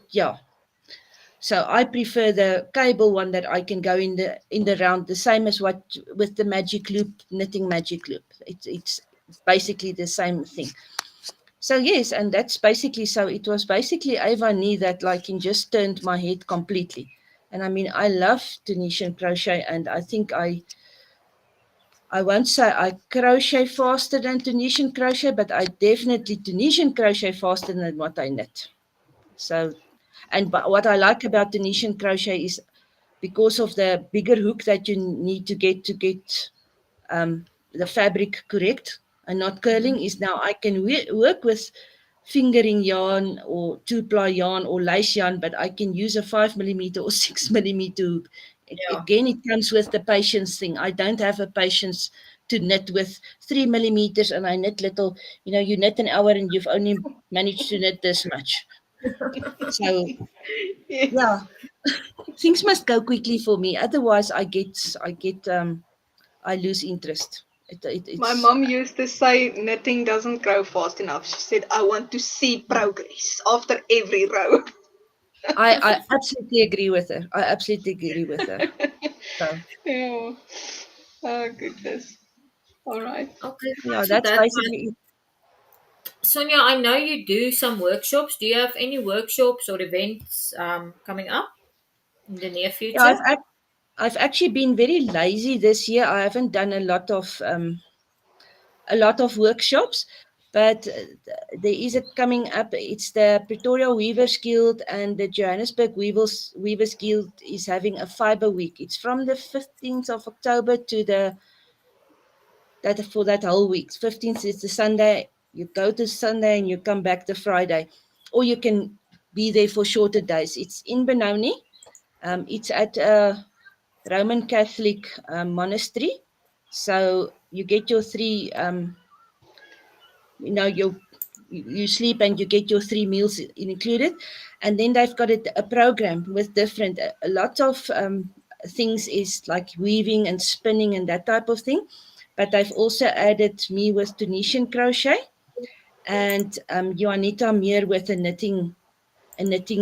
So I prefer the cable one that I can go in the round, the same as what with the magic loop, knitting magic loop. It's basically the same thing. So yes, and that's basically, so it was basically Ava Nee that like just turned my head completely. And I mean, I love Tunisian crochet, and I think I won't say I crochet faster than Tunisian crochet, but I definitely Tunisian crochet faster than what I knit. So, but what I like about Tunisian crochet is because of the bigger hook that you need to get the fabric correct and not curling, is now I can work with fingering yarn or 2-ply yarn or lace yarn, but I can use a 5mm or 6mm hook. Yeah. Again, it comes with the patience thing. I don't have a patience to knit with 3mm, and I knit little, you knit an hour and you've only managed to knit this much. So Yes. yeah, things must go quickly for me. Otherwise, I lose interest. My It's mom used to say knitting doesn't grow fast enough. She said, I want to see progress after every row. I absolutely agree with her. I absolutely agree with her. So Yeah. Oh, goodness. All right. Okay, yeah, thanks for that's that. But basically it. Sonia, I know you do some workshops. Do you have any workshops or events coming up in the near Yeah, future? I've actually been very lazy this year. I haven't done a lot of workshops, but there is a coming up. It's the Pretoria Weavers Guild and the Johannesburg Weavers Guild is having a fiber week. It's from the 15th of October to for that whole week. 15th is the Sunday. You go to Sunday and you come back the Friday, or you can be there for shorter days. It's in Benoni. It's at a Roman Catholic monastery. So you get your three, you sleep and you get your 3 meals included. And then they've got a program with different, a lot of things is like weaving and spinning and that type of thing. But they've also added me with Tunisian crochet and Juanita Meer with a knitting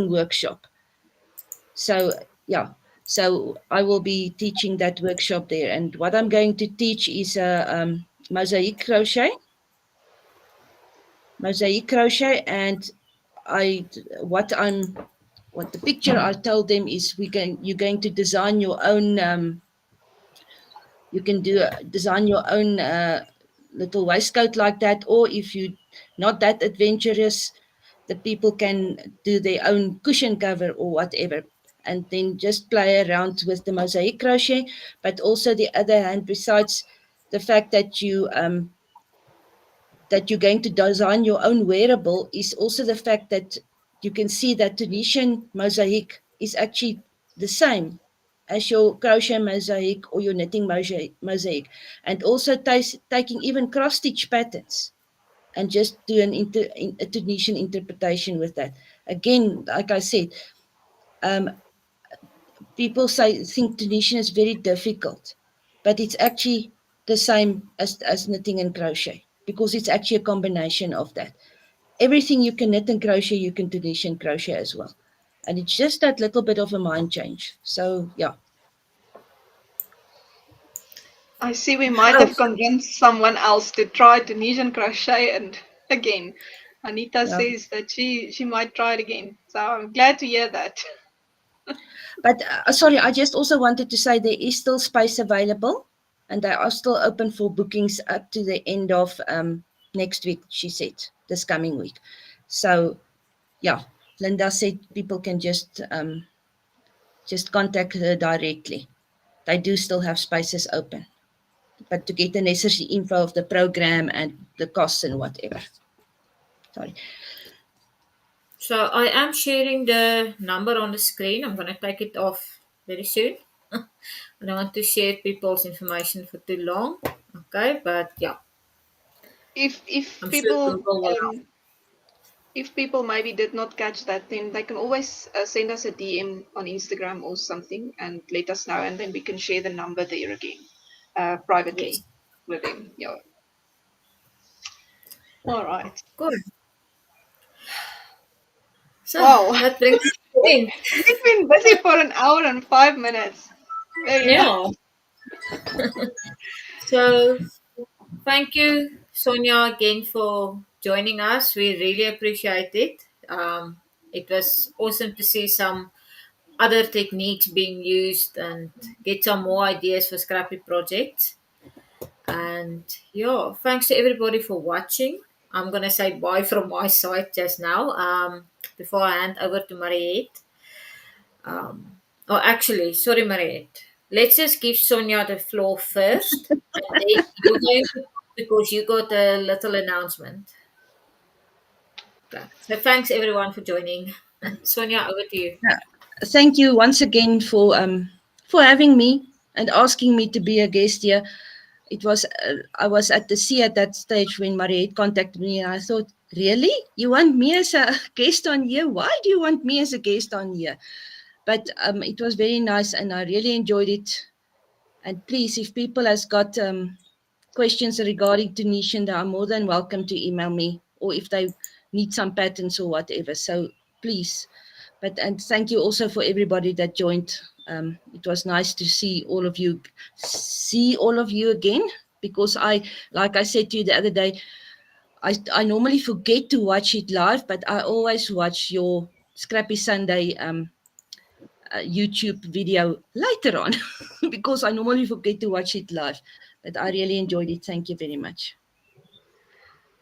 workshop. So yeah, so I will be teaching that workshop there. And what I'm going to teach is mosaic crochet, and I what the picture I told them is you're going to design your own. You can design your own little waistcoat like that, or if you not that adventurous, the people can do their own cushion cover or whatever, and then just play around with the mosaic crochet. But also the other hand, besides the fact that you're going to design your own wearable, is also the fact that you can see that Tunisian mosaic is actually the same as your crochet mosaic or your knitting mosaic. And also taking even cross stitch patterns and just do a Tunisian interpretation with that. Again, like I said, um, people think Tunisian is very difficult, but it's actually the same as knitting and crochet, because it's actually a combination of that. Everything you can knit and crochet, you can Tunisian crochet as well. And it's just that little bit of a mind change. So yeah. I see we might Oh, have convinced someone else to try Tunisian crochet, and again, Anita Yeah. says that she might try it again. So I'm glad to hear that. But sorry, I just also wanted to say there is still space available, and they are still open for bookings up to the end of next week, she said, this coming week. So yeah, Linda said people can just contact her directly. They do still have spaces open, but to get the necessary info of the program and the costs and whatever. Sorry. So I am sharing the number on the screen. I'm going to take it off very soon. I don't want to share people's information for too long. Okay, but yeah, If I'm sure people Google will help. if people maybe did not catch that, then they can always send us a DM on Instagram or something and let us know, and then we can share the number there again Yes, privately with them. Yeah. All right. good. So Wow. that brings us to the end. We've been busy for an hour and 5 minutes. Very nice. Yeah. So thank you, Sonia, again for joining us. We really appreciate it. It was awesome to see some other techniques being used and get some more ideas for scrappy projects. And yeah, thanks to everybody for watching. I'm gonna say bye from my side just now. Before I hand over to Mariette. Oh, actually, sorry, Mariette. Let's just give Sonia the floor first, and then you're going to because you got a little announcement. Okay. So thanks everyone for joining. Sonia, over to you. Yeah. Thank you once again for having me and asking me to be a guest here. It was I was at the sea at that stage when Mariette contacted me, and I thought, really, you want me as a guest on here? Why do you want me as a guest on here? But it was very nice, and I really enjoyed it. And please, if people has got questions regarding Tunisian, they are more than welcome to email me, or if they need some patterns or whatever. So please. But and thank you also for everybody that joined. It was nice to see all of you again, because like I said to you the other day, I normally forget to watch it live, but I always watch your Scrappy Sunday YouTube video later on because I normally forget to watch it live. But I really enjoyed it. Thank you very much.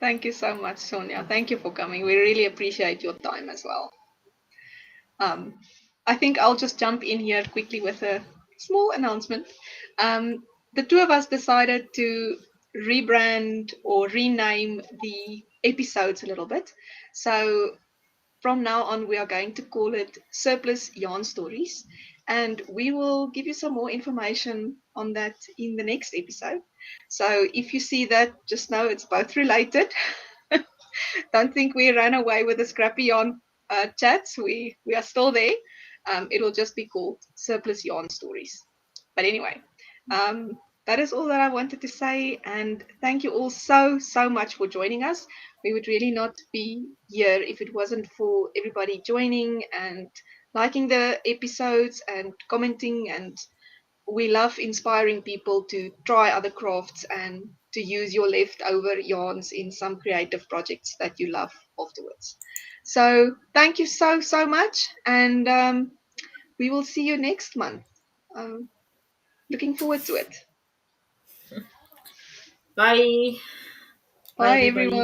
Thank you so much, Sonia. Thank you for coming. We really appreciate your time as well. Um, I think I'll just jump in here quickly with a small announcement. The two of us decided to rebrand or rename the episodes a little bit. So from now on, we are going to call it Surplus Yarn Stories. And we will give you some more information on that in the next episode. So if you see that, just know it's both related. Don't think we ran away with the Scrappy Yarn chats. We are still there. It'll just be called Surplus Yarn Stories. But anyway, that is all that I wanted to say. And thank you all so much for joining us. We would really not be here if it wasn't for everybody joining and liking the episodes and commenting. And we love inspiring people to try other crafts and to use your leftover yarns in some creative projects that you love afterwards. So thank you so much, and we will see you next month. Um, Looking forward to it. Bye. Bye, Bye, everybody. everyone.